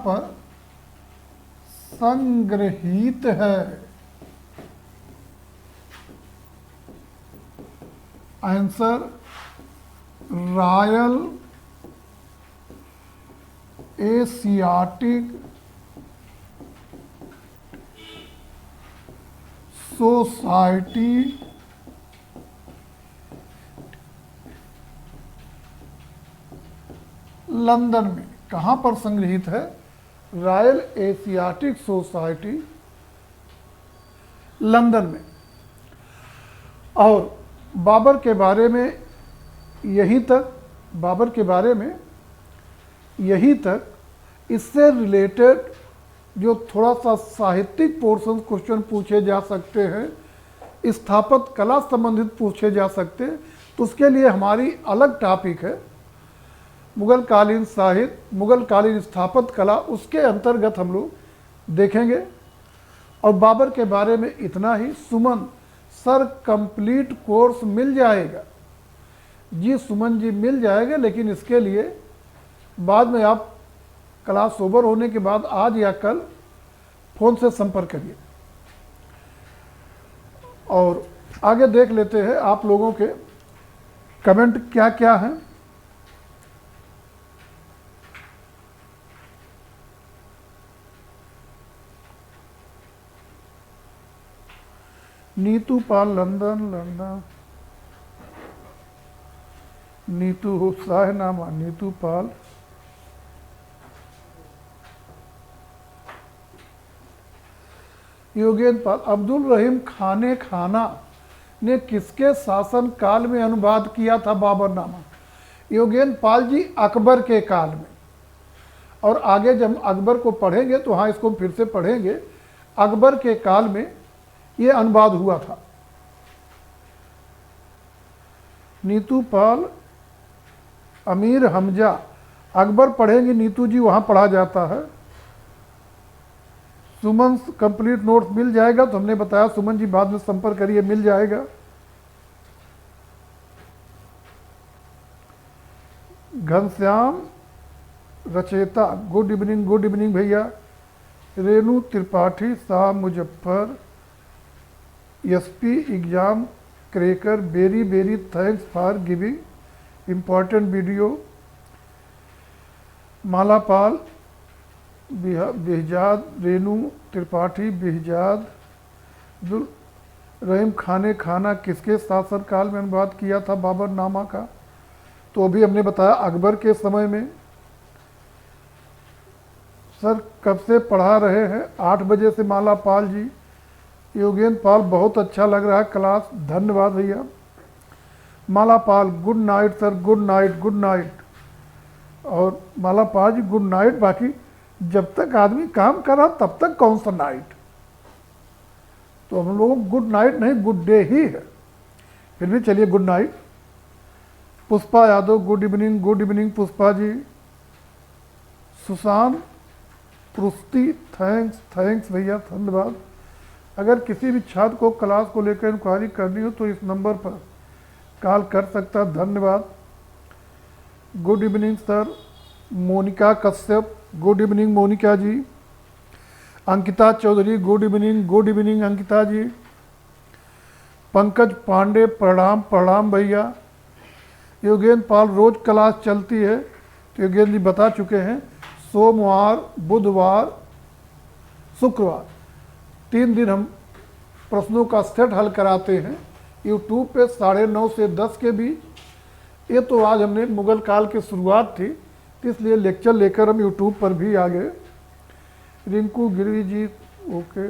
पर संग्रहीत है? Answer royal Asiatic society London में। कहाँ पर संग्रहित है? रॉयल एशियाटिक सोसाइटी लंदन में। और बाबर के बारे में यहीं तक। बाबर के बारे में यहीं तक। इससे रिलेटेड जो थोड़ा सा साहित्यिक पोर्शन क्वेश्चन पूछे जा सकते हैं, स्थापत्य कला संबंधित पूछे जा सकते हैं, तो उसके लिए हमारी अलग टॉपिक है मुगल कालीन साहित्य, मुगल कालीन स्थापत्य कला, उसके अंतर्गत हम लोग देखेंगे। और बाबर के बारे में इतना ही। सुमन सर कंप्लीट कोर्स मिल जाएगा जी, सुमन जी मिल जाएगा, लेकिन इसके लिए बाद में आप क्लास ओवर होने के बाद आज या कल फ़ोन से संपर्क करिए। और आगे देख लेते हैं आप लोगों के कमेंट क्या क्या हैं। नीतू पाल लंदन, नीतू शाहनामा, नीतू पाल, योगेंद्र पाल। अब्दुल रहीम खाने खाना ने किसके शासन काल में अनुवाद किया था बाबरनामा? योगेंद्र पाल जी अकबर के काल में। और आगे जब अकबर को पढ़ेंगे तो हाँ, इसको फिर से पढ़ेंगे। अकबर के काल में ये अनुवाद हुआ था। नीतू पाल, अमीर हमजा, अकबर पढ़ेंगे नीतू जी, वहाँ पढ़ा जाता है। सुमन कंप्लीट नोट्स मिल जाएगा, तो हमने बताया सुमन जी बाद में संपर्क करिए, मिल जाएगा। घनश्याम रचेता, गुड इवनिंग भैया। Renu Tripathi, Shah Muzaffar, SP exam cracker, very thanks for giving important video. Malapal, Behzad, Renu Tripathi, Behzad. Abdul Rahim Khana किसके शासनकाल में अनुवाद किया था बाबरनामा का? तो अभी हमने बताया अकबर के समय में। सर कब से पढ़ा रहे हैं? 8 बजे से मालापाल जी। योगेंद्र पाल, बहुत अच्छा लग रहा है क्लास, धन्यवाद भैया। Malapal, good night sir, good night. और मालापाल जी गुड नाइट, बाकी जब तक आदमी काम कर रहा तब तक कौन सा नाइट? तो हम लोगों को गुड नाइट नहीं, गुड डे ही है। फिर भी चलिए good night. Pushpa Yadav, good evening Pushpa ji. Sushant Purusti, thanks भैया, धन्यवाद। अगर किसी भी छात्र को क्लास को लेकर इंक्वायरी करनी हो तो इस नंबर पर कॉल कर सकता, धन्यवाद। Good evening sir. Monika Kashyap, good evening Monika ji. Ankita Chaudhary, good evening Ankita ji. Pankaj Pandey, प्रणाम भैया। योगेंद्र पाल, रोज क्लास चलती है? तो योगेंद्र जी बता चुके हैं, सोमवार, बुधवार, शुक्रवार 3 दिन हम प्रश्नों का सेट हल कराते हैं यूट्यूब पे 9:30 से 10 के बीच। ये तो आज हमने मुगल काल की शुरुआत थी, इसलिए लेक्चर लेकर हम यूट्यूब पर भी आ गए। रिंकू गिरी जी, ओके।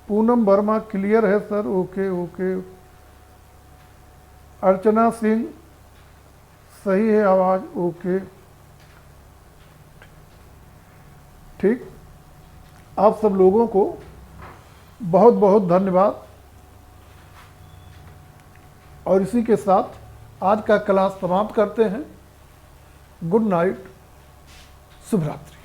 पूनम वर्मा, क्लियर है सर, ओके। अर्चना सिंह, सही है आवाज़, ओके ठीक। आप सब लोगों को बहुत बहुत धन्यवाद। और इसी के साथ आज का क्लास समाप्त करते हैं। गुड नाइट, शुभ रात्रि।